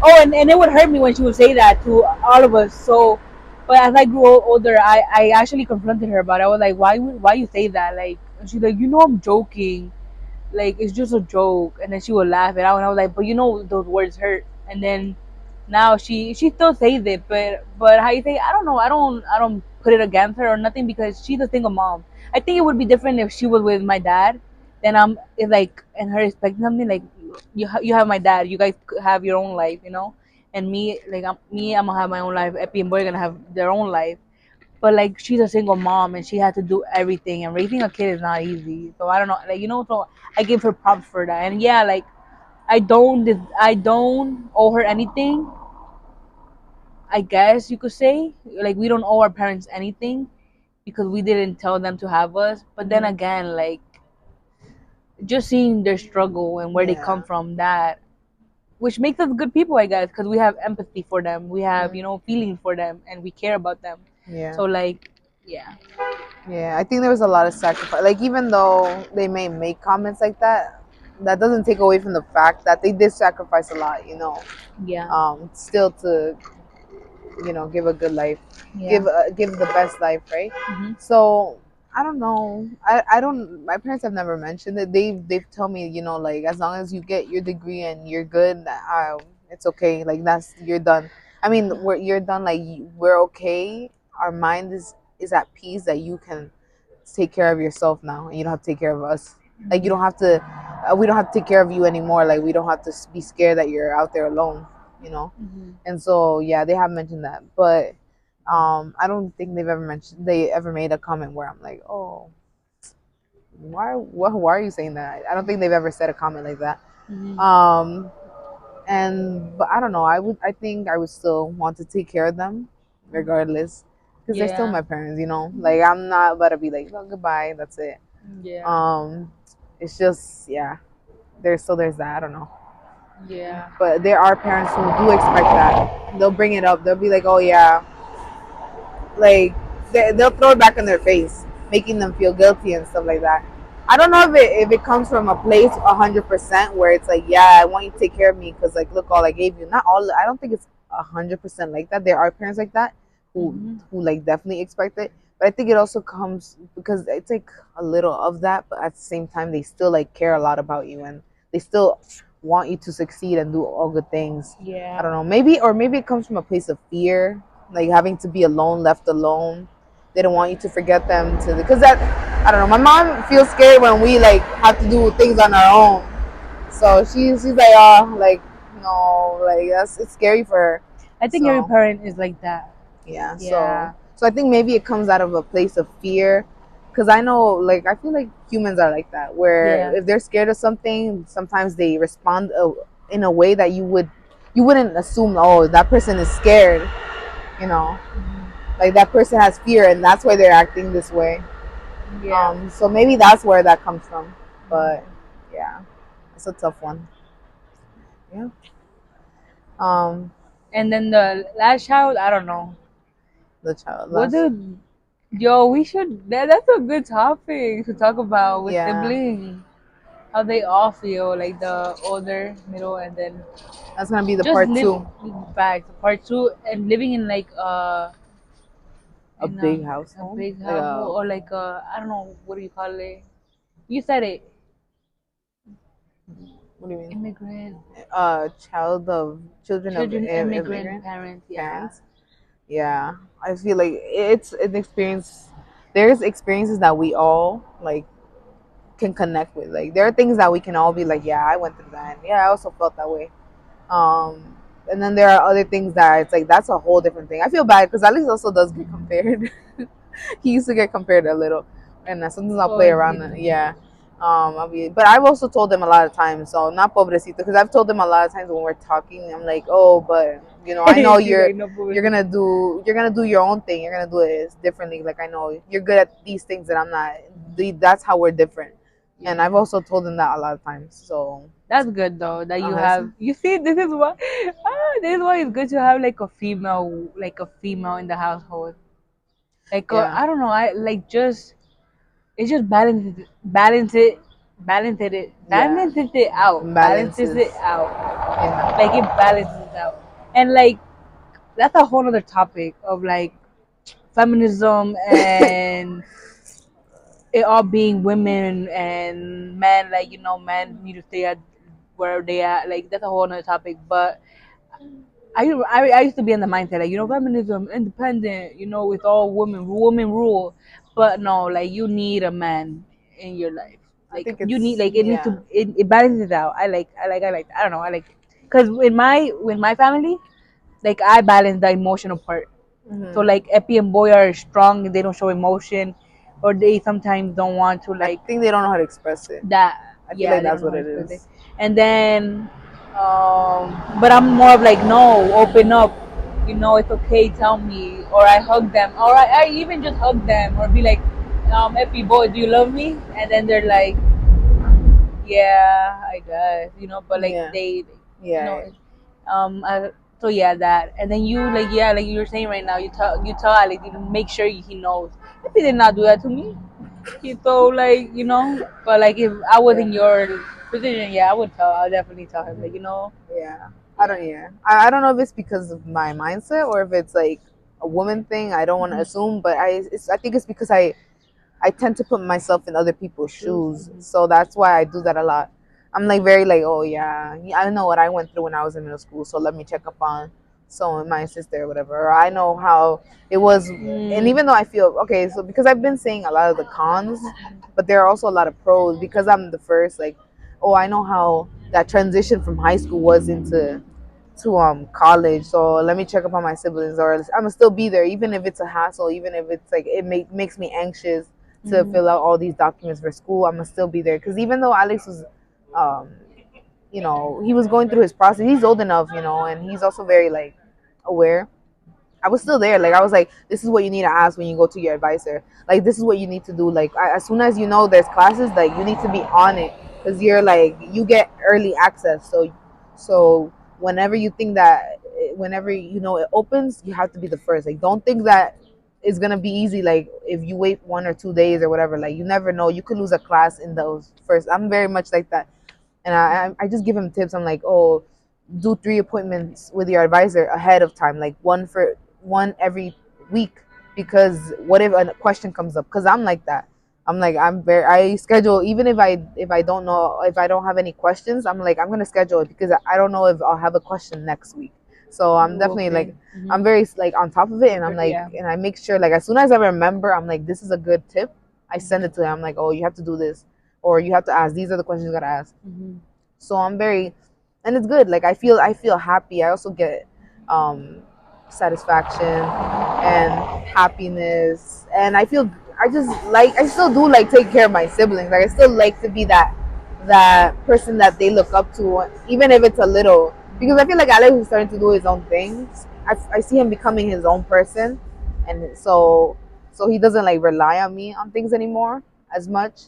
oh, and it would hurt me when she would say that to all of us. So, but as I grew older, I actually confronted her about it. I was like, why you say that? Like, and she's like, I'm joking, like it's just a joke, and then she would laugh it out, and I was like, but those words hurt. And then now she still says it, but how you say, I don't know, I don't put it against her or nothing, because she's a single mom. I think it would be different if she was with my dad. Then it's like, and her expecting something like, you have my dad, you guys have your own life, and me, like I'm gonna have my own life, Epi and Boy are gonna have their own life. But like, she's a single mom and she had to do everything, and raising a kid is not easy. So I don't know, like, so I give her props for that. And yeah, like, I don't owe her anything, I guess you could say. Like, we don't owe our parents anything because we didn't tell them to have us. But then Hmm. again, like, just seeing their struggle and where they come Yeah. from, that which makes us good people, I guess, because we have empathy for them, we have, Hmm. feeling for them, and we care about them. Yeah. So like, yeah. Yeah. I think there was a lot of sacrifice. Like even though they may make comments like that, that doesn't take away from the fact that they did sacrifice a lot. Yeah. Still to give a good life, Yeah. give the best life, right? Hmm. So I don't know. I don't. My parents have never mentioned it. They've told me, like as long as you get your degree and you're good, it's okay. Like that's you're done. I mean, you're done. Like we're okay. Our mind is at peace that you can take care of yourself now, and you don't have to take care of us. Like you don't have to. We don't have to take care of you anymore. Like we don't have to be scared that you're out there alone. You know. Hmm. And so yeah, they have mentioned that, but I don't think they ever made a comment where I'm like, oh, why are you saying that? I don't think they've ever said a comment like that. Hmm. Um, and but I don't know. I think I would still want to take care of them, regardless, because they're still Yeah. my parents. Like I'm not about to be like, well, goodbye, that's it. Yeah. Um, it's just yeah. There's that. I don't know. Yeah. But there are parents who do expect that. They'll bring it up. They'll be like, oh yeah, like they'll throw it back in their face, making them feel guilty and stuff like that. I don't know if it comes from a place 100% where it's like, yeah, I want you to take care of me because like look all I gave you. Not all. I don't think it's 100% like that. There are parents like that Hmm. who like definitely expect it. But I think it also comes because it's like a little of that, but at the same time they still like care a lot about you and they still want you to succeed and do all good things. I Yeah. don't know. Maybe it comes from a place of fear, like having to be alone, left alone. They don't want you to forget them because that I don't know. My mom feels scared when we like have to do things on our own. So she's like, oh, like no, like that's it's scary for her. I think every So parent is like that. yeah, so Yeah. so I think maybe it comes out of a place of fear, because I know, like I feel like humans are like that, where Yeah. if they're scared of something, sometimes they respond in a way that you wouldn't assume. Oh, that person is scared, you know, like that person has fear, and that's why they're acting this way. Yeah. So maybe that's where that comes from. But yeah, it's a tough one. Yeah. Um, And then the last child, I don't know. the child What last. do Yo, we should. That's a good topic to talk about with Yeah, siblings. How they all feel, like the older, middle, and then that's gonna be the just part live two. back part two, and living in like A in big household, big like a household, or like I don't know, what do you call it? You said it. what do you mean? Immigrant Child of children of children, immigrant immigrant parents. Yeah. parents. Yeah, I feel like it's an experience. There's experiences that we all like can connect with. Like there are things that we can all be like, yeah, I went through that. And yeah, I also felt that way. Um, and then there are other things that it's like that's a whole different thing. I feel bad because Alex also does get compared. He used to get compared a little, and sometimes I'll play around. Pobrecito. Yeah, but I've also told them a lot of times. So not pobrecito, because I've told them a lot of times when we're talking. I'm like, oh, but You know, I know She's like, no feminism. you're gonna do your own thing. You're gonna do it differently. Like I know you're good at these things that I'm not. That's how we're different. And I've Yeah. also told them that a lot of times. So That's good though that you it's, have. You see, this is why. This is why it's good to have like a female in the household. Like yeah, I don't know, I like just it just yeah, balances balances. it out. Like Yeah, it balances it out, and like that's a whole other topic of like feminism and it all being women and men. Like men need to stay at where they at. Like that's a whole other topic, but I used to be in the mindset like feminism, independent, with all women rule, but no, like you need a man in your life. I Like think you need it's like it needs yeah. to it balances out. I don't know I like because with my family like I balance the emotional part. So Hmm. like Epi and Boy are strong, they don't show emotion, or they sometimes don't want to I like think they don't know how to express it. that. I feel Yeah, like they don't that's know what how to it express it. is. And then but I'm more of like no, open up, it's okay, tell me. Or I hug them, or I even just hug them or be like Epi Boy, do you love me? And then they're like yeah, I guess, but like Yeah, they you yeah, know um uh, so yeah, that. And then you like yeah, like you're saying right now, you tell Alex, make sure he knows. If he did not do that to me, he told like but like if I was yeah. in your position, yeah, I'll definitely tell him like Yeah. I don't. yeah. Yeah. I don't know if it's because of my mindset or if it's like a woman thing. I don't want to Hmm. assume, but I think it's because I tend to put myself in other people's Shoes. shoes, so that's why I do that a lot. I'm like very like, oh yeah, I know what I went through when I was in middle school, so let me check up on so my sister or whatever. Or I know how it was, and Mm. even though I feel okay, so because I've been saying a lot of the cons, but there are also a lot of pros because I'm the first. Like, oh, I know how that transition from high school was into to college, so let me check up on my siblings, or I'm gonna still be there even if it's a hassle, even if it's like makes me anxious to Mm. fill out all these documents for school. I'm gonna still be there because even though Alex was um he was going through his process, he's old enough, and he's also very like aware. I was still there. Like I was like, this is what you need to ask when you go to your advisor. Like this is what you need to do. Like as soon as you know there's classes, like you need to be on it because you're like you get early access. So whenever you think that, whenever it opens, you have to be the first. Like don't think that it's gonna be easy. Like if you wait 1 or 2 days or whatever, like you never know. You could lose a class in those first. I'm very much like that, and I just give him tips. I'm like, oh, do 3 appointments with your advisor ahead of time, like one every week, because what if a question comes up? Because I'm like that. I'm like I schedule even if I don't know if I don't have any questions. I'm like I'm gonna schedule it because I don't know if I'll have a question next week. So I'm Ooh, definitely okay. like I'm very like on top of it, and I'm like Yeah. and I make sure like as soon as I remember, I'm like this is a good tip. I send it to him. I'm like, oh, you have to do this, or you have to ask. These are the questions you gotta ask. Mm-hmm. So I'm very, and it's good. Like I feel happy. I also get um satisfaction and happiness, and I still do like take care of my siblings. Like I still like to be that person that they look up to, even if it's a little, because I feel like Alex is starting to do his own things. I see him becoming his own person, and so he doesn't like rely on me on things anymore as much,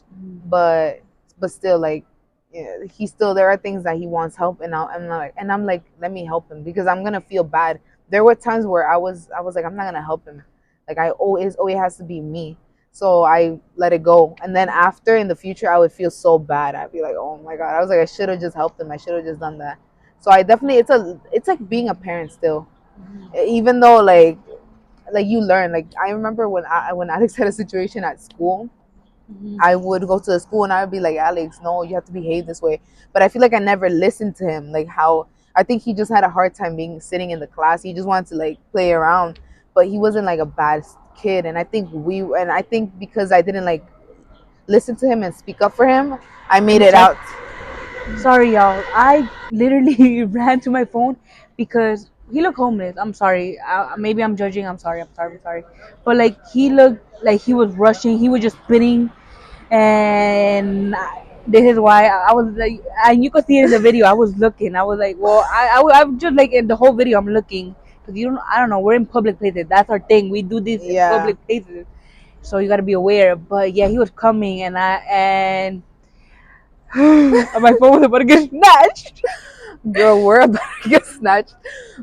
but still like, yeah, he still, there are things that he wants help, and I'm like let me help him because I'm gonna feel bad. There were times where I was like I'm not gonna help him, like I always has to be me, so I let it go. And then after, in the future, I would feel so bad. I'd be like, oh my god, I was like I should have just helped him, I should have just done that. So I definitely, it's like being a parent still, even though like you learn. Like I remember when Alex had a situation at school, Mm-hmm. I would go to the school and I would be like, Alex, no, you have to behave this way. But I feel like I never listened to him. Like how I think he just had a hard time being sitting in the class. He just wanted to like play around, but he wasn't like a bad kid. And I think because I didn't like listen to him and speak up for him, I Let made me it check. out. Sorry, y'all. I literally ran to my phone because he looked homeless. I'm sorry. Maybe I'm judging. I'm sorry. I'm sorry. I'm sorry. But like he looked like he was rushing. He was just spitting, and this is why I was like, and you could see it in the video. I was looking. I was like, well, I'm just like in the whole video. I'm looking because you don't. I don't know. We're in public places. That's our thing. We do this in Yeah. public places, so you got to be aware. But yeah, he was coming, and my phone was about to get snatched. Girl, we're about to get snatched.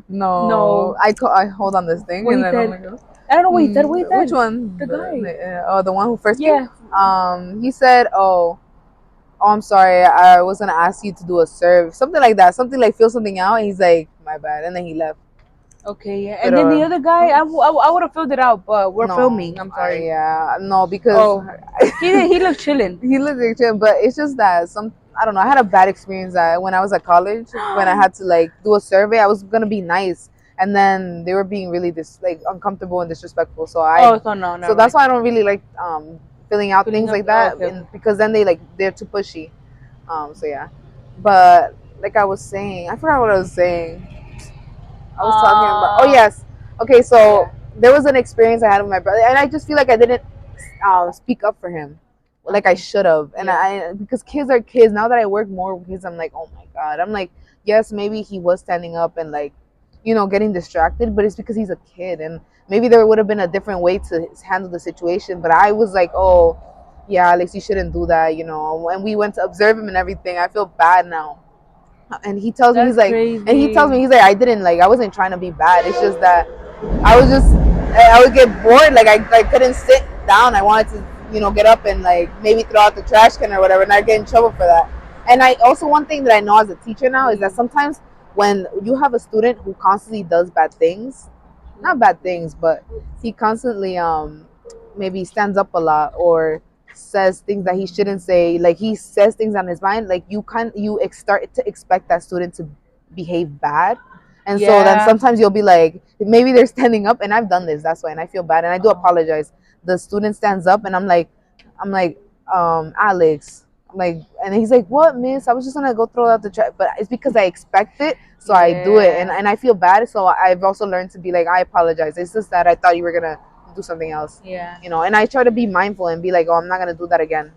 No, No, I hold on this thing what and he then I'm said. like, I don't know what he said. What he which said. one? The guy. The one who first came. Yeah. He said, oh, I'm sorry, I was gonna ask you to do a serve, something like that, something like fill something out. And he's like, my bad, and then he left. Okay. Yeah. And then the But other guy, I would have filled it out, but we're no, filming. I'm sorry. yeah, no, because Oh, he looked chilling. he lives in Chile, but it's just that I don't know. I had a bad experience that when I was at college, when I had to like do a survey, I was gonna be nice, and then they were being really like uncomfortable and disrespectful. Oh, so no, So never that's mind. why I don't really like filling out Filling things up. like Oh, that, okay, okay. and because then they're too pushy. So yeah, but like I was saying, I forgot what I was saying. I was talking about. Oh Um, yes. Okay, so yeah. there was an experience I had with my brother, and I just feel like I didn't speak up for him like I Okay. should have. And Yeah. I because kids are kids. Now that I work more with kids, I'm like, oh my god. I'm like, yes, maybe he was standing up and like, getting distracted, but it's because he's a kid, and maybe there would have been a different way to handle the situation. But I was like, oh, yeah, Alex, you shouldn't do that. And we went to observe him and everything. I feel bad now, and he tells me That's crazy. he's like, I didn't like, I wasn't trying to be bad. It's just that I would get bored. Like I couldn't sit down. I wanted to, get up and like maybe throw out the trash can or whatever, and I get in trouble for that. And I also, one thing that I know as a teacher now is that Mm. sometimes when you have a student who constantly does bad things, not bad things, but he constantly maybe stands up a lot or says things that he shouldn't say. Like he says things on his mind. Like start to expect that student to behave bad, and so then Yeah. sometimes you'll be like, maybe they're standing up, and I've done this. That's why, and I feel bad, and I do apologize. The student stands up, and I'm like, Alex. I'm like, and he's like, what, miss? I was just gonna go throw out the trash, but it's because I expect it, so I do it, and Yeah. I feel bad. So I've also learned to be like, I apologize. It's just that I thought you were gonna do something else, Yeah. and I try to be mindful and be like, oh, I'm not gonna do that again.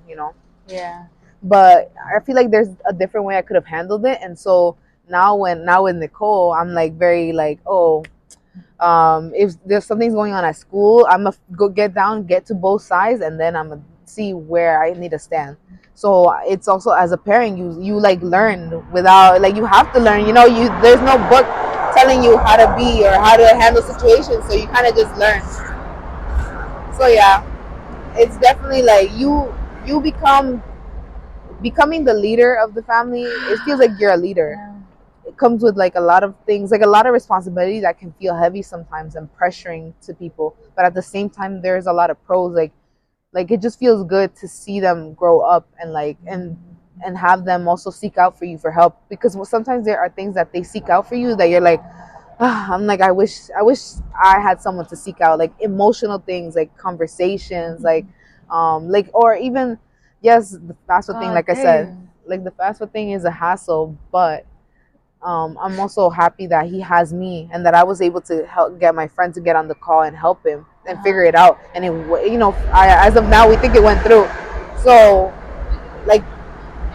Yeah. But I feel like there's a different way I could have handled it, and so now with Nicole, I'm like very like, oh, if there's something's going on at school, I'm gonna go get to both sides, and then I'm gonna see where I need to stand. So it's also, as a parent, you like learn without, like, you have to learn. There's no book telling you how to be or how to handle situations, so you kind of just learn. So yeah, it's definitely like you becoming the leader of the family. It feels like you're a leader. Yeah. It comes with like a lot of things, like a lot of responsibility that can feel heavy sometimes and pressuring to people. But at the same time, there's a lot of pros. Like it just feels good to see them grow up and like and have them also seek out for you for help, because sometimes there are things that they seek out for you that you're like, I'm like, I wish I had someone to seek out, like emotional things, like conversations, like, or even, yes, the fast food thing, God like I said, damn. like the fast food thing is a hassle, but I'm also happy that he has me and that I was able to help get my friend to get on the call and help him and Uh-huh. figure it out. And as of now, we think it went through. So, like,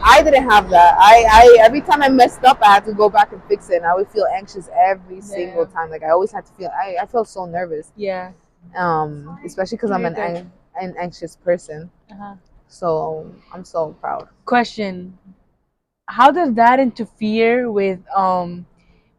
I didn't have that. I every time I messed up, I had to go back and fix it, and I would feel anxious every single Yeah. time. Like I always had to feel. I felt so nervous. Yeah. Especially because No, I'm you're good. an anxious person. Uh-huh. So I'm so proud. Question: how does that interfere with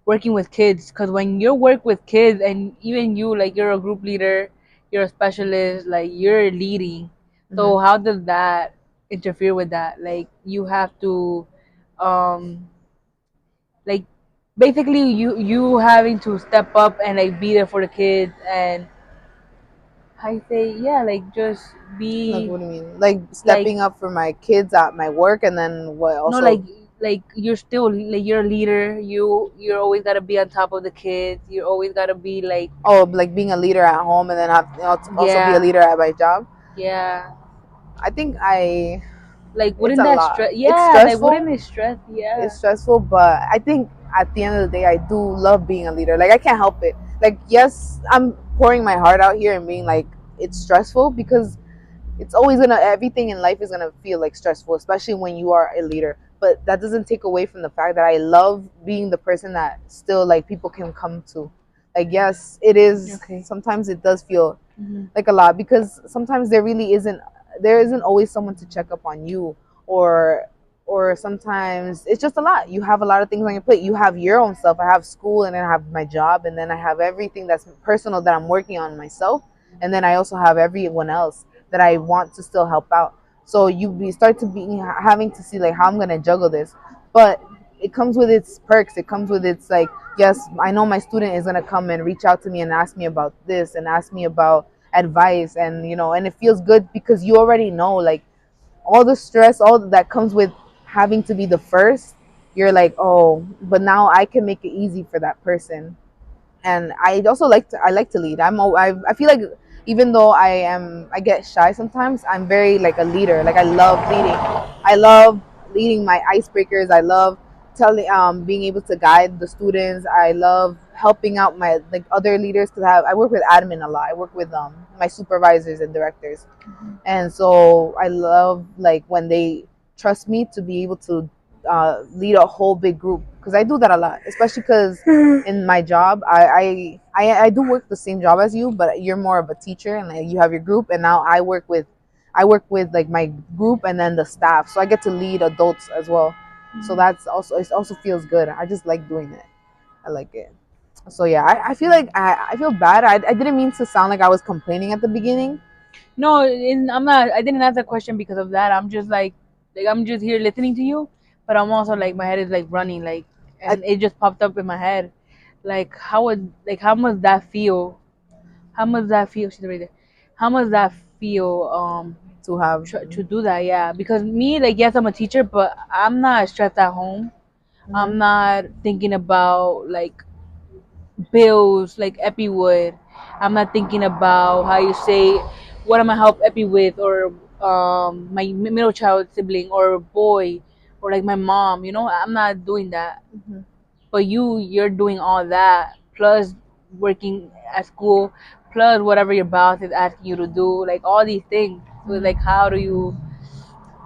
working with kids? Because when you work with kids, and even you, like, you're a group leader, you're a specialist, like, you're leading. Hmm. So how does that interfere with that? Like, you have to, um, like, basically you having to step up and like be there for the kids, and I say, yeah, like, just Like, be what do you mean? Like like, stepping up for my kids at my work, and then what? no, Also, like you're still, like, you're a leader. You're always gotta be on top of the kids. You always gotta be like, oh, like being a leader at home, and then have also be a yeah, leader at my job. yeah. I think I Like, it's wouldn't a that lot. stress? It's Yeah, like, wouldn't stressful. it stress? It's Yeah. stressful, but I think at the end of the day, I do love being a leader. Like I can't help it. Like, yes, I'm pouring my heart out here and being like, it's stressful because it's always gonna, everything in life is gonna feel like stressful, especially when you are a leader. But that doesn't take away from the fact that I love being the person that still like people can come to. Like yes, it is, Okay. sometimes it does feel Hmm. like a lot, because sometimes there isn't always someone to check up on you, or sometimes it's just a lot. You have a lot of things on your plate. You have your own stuff. I have school, and then I have my job, and then I have everything that's personal that I'm working on myself, and then I also have everyone else that I want to still help out. So start to be having to see like how I'm gonna juggle this. But it comes with its perks. It comes with its like, yes, I know my student is gonna come and reach out to me and ask me about this and ask me about advice, and and it feels good because you already know like all the stress, all that comes with having to be the first. You're like, oh, but now I can make it easy for that person. And I like to lead. I feel like even though I get shy sometimes, I'm very like a leader. Like I love leading. I love leading my icebreakers. I love telling being able to guide the students. I love helping out my like other leaders, because I work with admin a lot. I work with my supervisors and directors, and so I love like when they trust me to be able to lead a whole big group, because I do that a lot, especially because in my job I do work the same job as you, but you're more of a teacher and like, you have your group, and now I work with like my group and then the staff, so I get to lead adults as well. So that's also, it also feels good. I just like doing it. I like it. So yeah, I feel like I feel bad. I didn't mean to sound like I was complaining at the beginning. No, I'm not. I didn't ask that question because of that. I'm just like I'm just here listening to you, but I'm also like my head is like running, like, I and it just popped up in my head, like how must that feel? How must that feel? She's right there. How must that feel? to have. To do that, yeah. Because me, like, yes, I'm a teacher, but I'm not stressed at home. Mhm. I'm not thinking about like bills like Epi would. I'm not thinking about how you say, what am I help Epi with, or my middle child sibling or boy, or like my mom. I'm not doing that. Mhm. But you're doing all that plus working at school, plus whatever your boss is asking you to do, like all these things. So it's like, how do you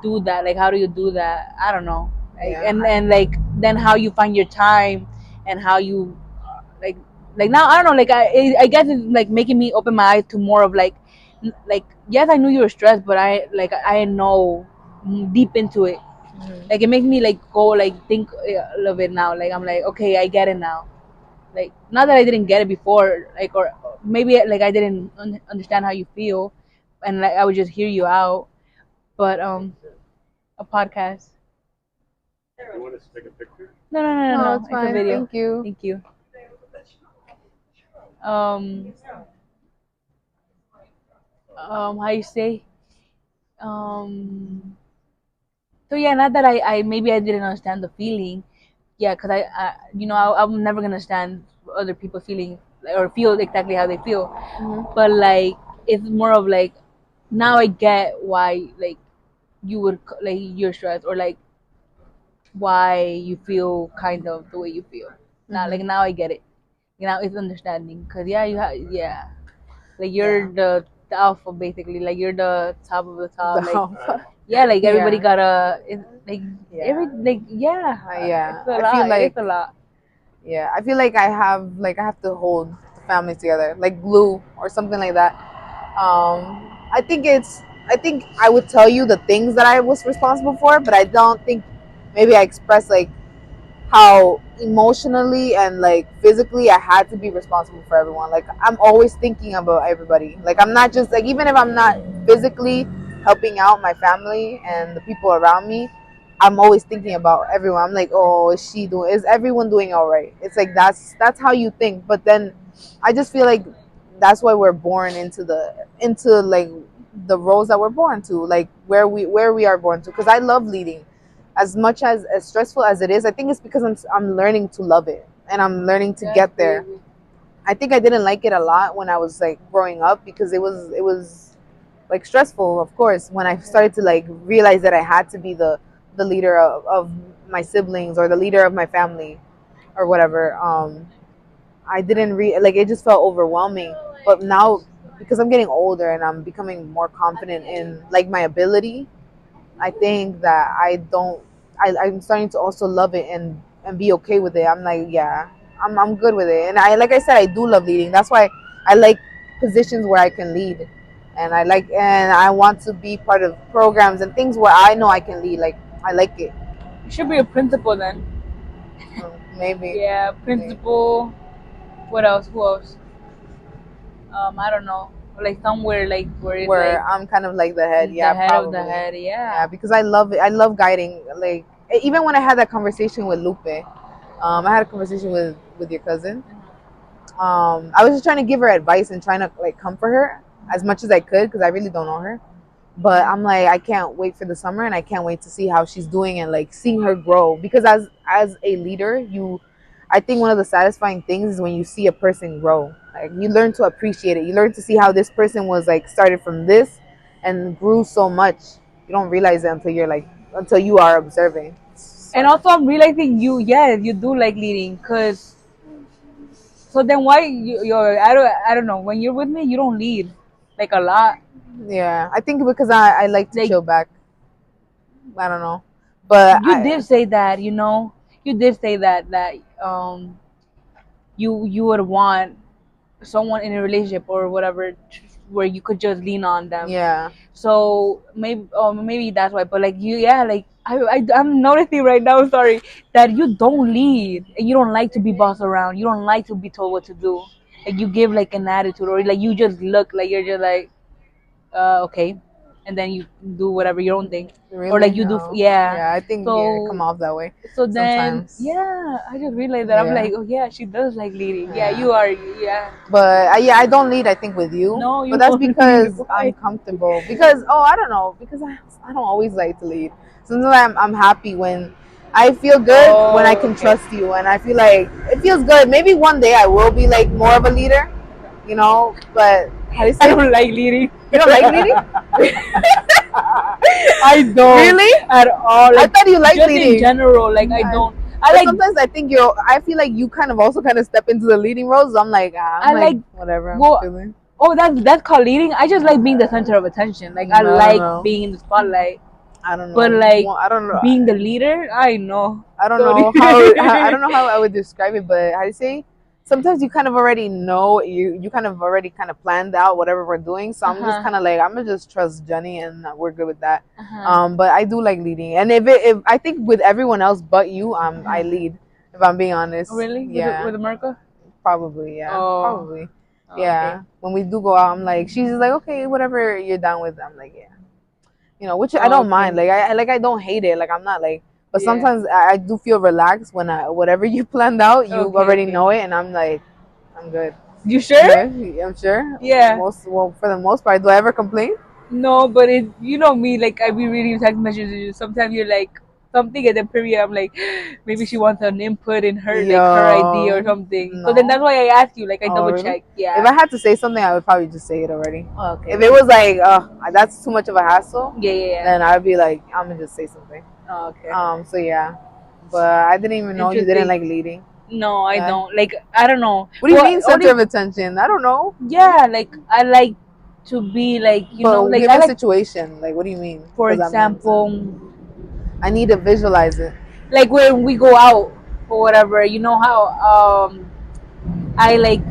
do that? Like, how do you do that? I don't know. Like, Yeah. and like then how you find your time, and how you like like now I don't know, like I guess it's like making me open my eyes to more of like yes, I knew you were stressed, but I know deep into it. Mhm. Like it makes me like go like think of it now. Like I'm like, okay, I get it now. Like not that I didn't get it before, like, or maybe like I didn't understand how you feel, and like I would just hear you out. But a podcast. You want us to take a picture? No, no, no, no, No, no. it's It's a fine. video. Thank you. Thank you. Um, how you say? Um, so yeah, not that I maybe I didn't understand the feeling. Yeah, because I'm never gonna understand other people feeling or feel exactly how they feel. Mhm. But like it's more of like now I get why like you would like you're stressed, or like why you feel kind of the way you feel. Now like Mhm. now I get it. Now it's understanding, because yeah, yeah, like Yeah. you're the alpha basically, like you're the top of the The top, like alpha. yeah, like everybody Yeah. gotta it's like every Yeah. like yeah, Yeah. it's a I feel lot, it is like, a lot. yeah, I feel like I have to hold the family together, like glue or something like that. I think I would tell you the things that I was responsible for, but I don't think maybe I expressed like how emotionally and like physically I had to be responsible for everyone. Like I'm always thinking about everybody. Like I'm not just like, even if I'm not physically helping out my family and the people around me, I'm always thinking about everyone. I'm like, oh, is everyone doing all right? It's like that's how you think. But then I just feel like that's why we're born into like the roles that we're born to, like where we are born to. Because I love leading, as much as stressful as it is. I think it's because I'm learning to love it, and I'm learning to That's get there. crazy. I think I didn't like it a lot when I was like growing up, because it was like stressful, of course, when I started to like realize that I had to be the leader of my siblings, or the leader of my family, or whatever. I didn't like, it just felt overwhelming. But now because I'm getting older and I'm becoming more confident in like my ability, I think that I'm starting to also love it and be okay with it. I'm like, yeah, I'm good with it. And like I said, I do love leading. That's why I like positions where I can lead. And I want to be part of programs and things where I know I can lead. Like, I like it. You should be a principal then. Maybe. Yeah, principal. What else? Who else? I don't know. Like somewhere like where it's like Where I'm kind of like the head. the Yeah, head of the probably. head. Yeah, Yeah. because I love it. I love guiding. Like, even when I had that conversation with Lupe, I had a conversation with your cousin. I was just trying to give her advice and trying to like comfort her as much as I could because I really don't know her. But I'm like, I can't wait for the summer and I can't wait to see how she's doing and like seeing her grow. Because as a leader, I think one of the satisfying things is when you see a person grow. Like, you learn to appreciate it. You learn to see how this person was like started from this and grew so much. You don't realize it until you are observing. And also, I'm realizing you do like leading, cause so then why you're I don't know, when you're with me you don't lead like a lot. Yeah, I think because I like to Like chill back. I don't know, but you did say that, you did say that you would want someone in a relationship or whatever where you could just lean on them. yeah. So maybe that's why. But like you, yeah, like I'm noticing right now. Sorry, that you don't lead and you don't like to be bossed around. You don't like to be told what to do. Like you give like an attitude, or like you just look like you're just like okay, and then you do whatever your own thing, or Really? like you do No. yeah. Yeah, I think yeah, come So off that way then sometimes. yeah, I just realized that I'm Yeah, like, oh yeah, she does like leading. Yeah, yeah. you are. Yeah, But yeah, I don't lead. I think with you, no, but you that's don't lead. because I'm Why? comfortable. Because I don't know. Because I don't always like to lead. Sometimes I'm happy when I feel good when I Oh, can okay. trust you, and I feel like it feels good. Maybe one day I will be like more of a leader, But how do you I say? don't like leading. You don't like leading? I don't Really? at all. I Like thought you liked just in leading. general, like I don't. I But like sometimes I think I feel like you kind of also kind of step into the leading roles. So I'm I like like whatever. I'm well. chilling. Oh, that's called leading. I just like being the center of attention. Like I I don't like know. being in the spotlight. I don't But know. like I don't know. being the leader, I know. I don't Sorry. know I don't know how I would describe it, but how do you say? Sometimes you kind of already know you kind of already kind of planned out whatever we're doing. So I'm just Uh-huh. kind of like I'm gonna just trust Jenny and we're good with that. Uh-huh. But I do like leading, and if I think with everyone else but you, I Uh-huh. lead. If I'm being honest, Really? yeah, With America? probably, yeah, Oh. probably, Okay. yeah. When we do go out, I'm like she's just like okay, whatever you're down with. I'm like yeah. Which I don't Okay. mind. I don't hate it. Like I'm not like, but Yeah. sometimes I do feel relaxed when whatever you planned out, you Okay. already Okay. know it, and I'm like, I'm good. You I'm sure? good. I'm sure. Yeah. For the most part, do I ever complain? No, but you know me, like I be reading text messages. Sometimes you're like something at the period. I'm like, maybe she wants an input in her, like her idea or Yo, something. So then no. that's why I asked you. Like I Oh, double really? check. If Yeah. I had to say something, I would probably just say it already. Okay. If it was like, that's too much of a hassle, Yeah. Yeah. then Yeah. I'd be like, I'm gonna just say something. Oh, okay. So yeah, but I didn't even know you didn't Interesting. like leading. No, I Yeah. don't. Like I don't know. What do you Well, mean center only of attention? I don't know. yeah. Like I like to be like But like give I a like, situation. Like, what do you mean? for Because example, I need to visualize it. like when we go out or whatever. You know how I like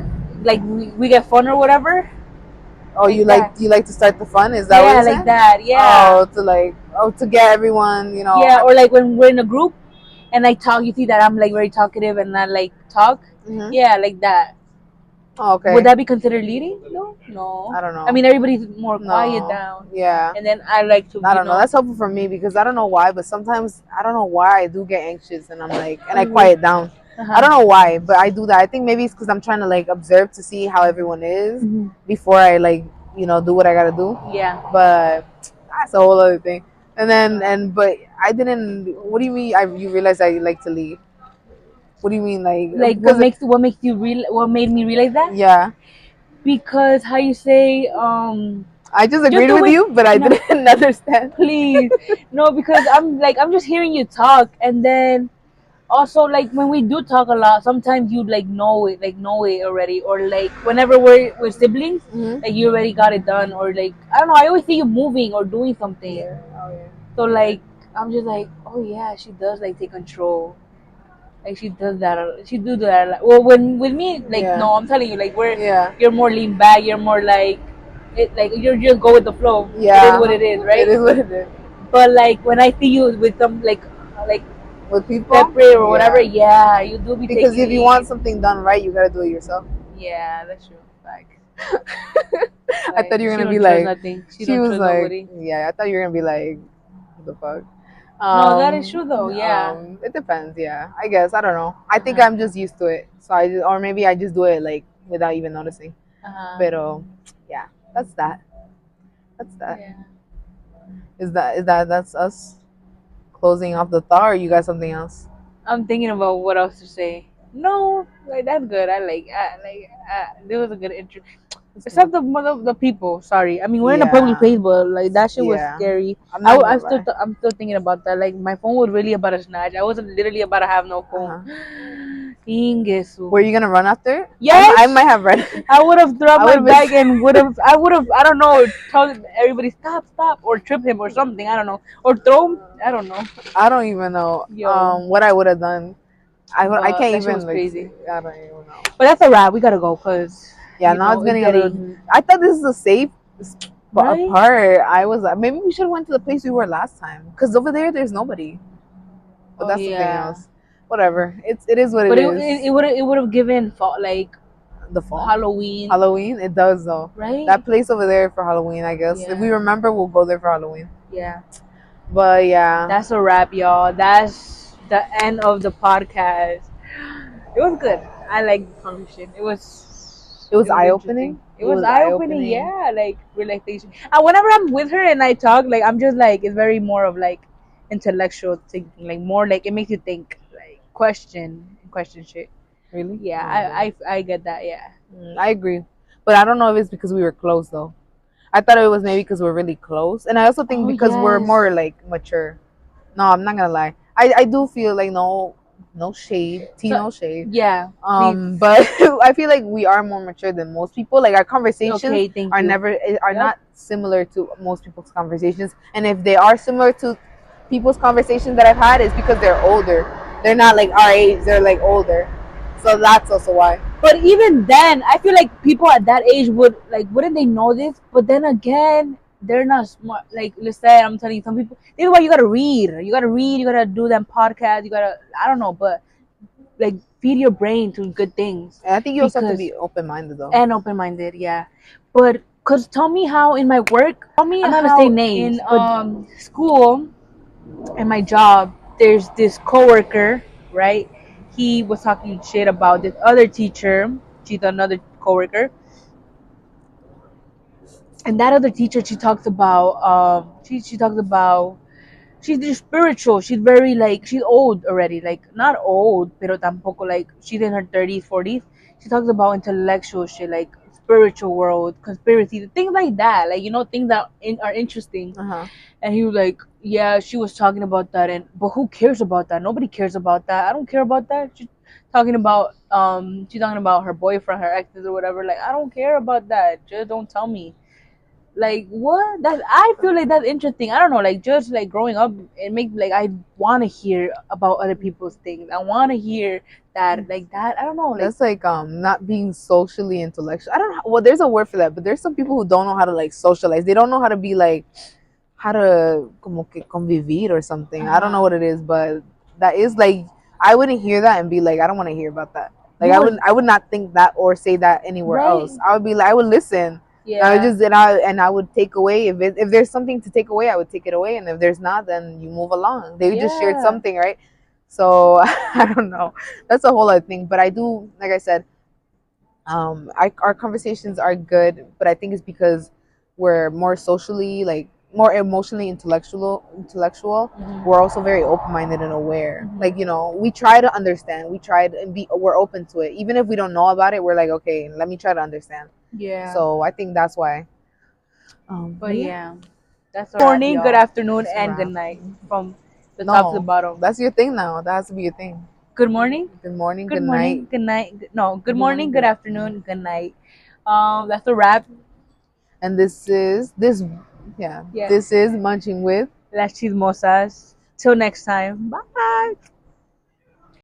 we get fun or whatever, Oh, like that. you like to start the fun? Is that what Yeah, you like said? that. Yeah. Oh, to get everyone, Yeah, or like when we're in a group and I talk, you see that I'm like very talkative and I like talk. hmm. Yeah, like that. Oh, Would okay. that be considered leading? No, no. I don't I know. mean, everybody's more quiet No. down, Yeah. and then I like to, I don't know. That's helpful for me because I don't know why, but sometimes I don't know why I do get anxious and I uh quiet down. I huh. don't know why, but I do that. I think maybe it's because I'm trying to like observe to see how everyone is Hmm. before I like do what I gotta do. Yeah. But that's a whole other thing. And then but I didn't. What do you mean? You realize I like to lead? What do you mean like Like because what makes you real? What made me realize that? yeah, Because how you say I just just agreed the with way you, but I no, didn't understand. please no, because I'm just hearing you talk and then also like when we do talk a lot, sometimes you know it already, or like whenever we're siblings, Mm-hmm. like you already got it done, or like I don't know. I always see you moving or doing something. Yeah. Oh yeah. So like I'm just like, oh yeah, she does like take control. Like she does that. She do that. Well, when with me, like Yeah. no, I'm telling you, like Yeah. you're more lean back. You're more like it. Like you're just go with the flow. It is what Yeah. it is, It right? is what it is. But like when I see you with some like With people, separate or whatever, yeah. yeah, you do be Because taking if you want lead. something done right, you gotta do it yourself. Yeah, that's true. Like, I thought you were she gonna be don't trust like, nothing. She she don't was trust like, nobody. yeah. I thought you were gonna be like, what the fuck. No, that is true though. Yeah. It depends. Yeah, I guess I don't know. I think Uh-huh. I'm just used to it, so I just, or maybe I just do it like without even noticing. Uh-huh. But yeah, that's that. That's that. Yeah. That's us closing off the thought, or you got something else? I'm thinking about what else to say. No, like that's good. There was a good intro. Except the people. Sorry, I mean we're in a public Yeah, place, but like that shit was yeah. scary. I'm not gonna lie. I'm still thinking about that. Like my phone was really about to snatch. I wasn't literally about to have no phone. Uh-huh. Ingesu. Were you gonna run after it? I Yes, might have run. I would have thrown I my would have bag been. and I don't know, tell everybody stop, or trip him or something. I don't know, or throw him. I don't know. I don't even know Yo, what I would have done. I but can't that shit even was like say, crazy. I don't even know. But that's a wrap. We gotta go because Yeah, now it's it's getting a little. getting I thought this is a safe right. part. I was maybe we should have went to the place we were last time because over there's nobody. But Oh that's something yeah, else. Whatever. It is what it but is. it would have given like The fall, Halloween, Halloween. It does though. right? That place over there for Halloween. I guess if we Yeah, remember, we'll go there for Halloween. yeah. But yeah, That's a wrap, y'all. That's the end of the podcast. It was good. I like the conversation. it was It was eye interesting. opening. It It was was eye eye opening. opening. Yeah, like relaxation. And whenever I'm with her and I talk, like I'm just like it's very more of like intellectual thinking, like more like it makes you think, like question shit. Really? Yeah, Oh, okay. I get that. Yeah. I agree, but I don't know if it's because we were close though. I thought it was maybe because we're really close, and I also think Oh because we're yes. more like mature. No, I'm not gonna lie. I do feel like no shade, So no shade. yeah, please. But I feel like we are more mature than most people. Like our conversations Okay, thank you. are Yep. not similar to most people's conversations, and if they are similar to people's conversations that I've had, it's because they're older. They're not like our age. They're like older, so that's also why. But even then, I feel like people at that age would like wouldn't they know this? But then again, they're not smart. Like Lisette, I'm telling you, some people. This is why you gotta read. You gotta read. You gotta do them podcasts. You gotta I don't know, but like feed your brain to good things And I think you also have to because be open minded though. and open minded. Yeah, but cause tell me how in my work, I'm not gonna say How names, in but school and my job, there's this coworker, right? He was talking shit about this other teacher. She's another coworker, and that other teacher, she talks about she's just spiritual. She's very like she's old already, like not old, pero tampoco like she's in her 30s, 40s. She talks about intellectual shit, like spiritual world, conspiracy, things like that. Like things that are interesting. uh-huh. And he was like, yeah, she was talking about that, and but who cares about that? Nobody cares about that. I don't care about that. She's talking about her boyfriend, her exes or whatever. Like I don't care about that. Just don't tell me. Like what? That I feel like that's interesting. I don't know. Like just like growing up, it makes like I want to hear about other people's things. I want to hear that like that. I don't know. Like That's like not being socially intellectual. I don't know. Well, there's a word for that, but there's some people who don't know how to like socialize. They don't know how to be like how to como que convivir or something. I don't know uh what it is, but that is like I wouldn't hear that and be like I don't want to hear about that. Like you would I would not think that or say that anywhere right? else. I would be like I would listen. And I would Yeah, just and I would take away if there's something to take away, I would take it away, and if there's not, then you move along. They just shared yeah. something, right? So I don't know. That's a whole other thing. But I do, like I said, our conversations are good, but I think it's because we're more socially, like more emotionally intellectual. We're also very open-minded and aware. Like we try to understand. We try to and be. We're open to it, even if we don't know about it. We're like, okay, let me try to understand. Yeah. So I think that's why. But Yeah, yeah, that's a wrap, morning, good y'all. afternoon, That's a and good wrap. night. From the top to the No, bottom. that's your thing now. That has to be your thing. Good morning. Good morning, Good good morning. night. Good night. No, good Good morning, morning. Good good afternoon. Good night. That's a wrap. and this is this yeah, Yeah. this is Munching with Las chismosas. Till next time. Bye.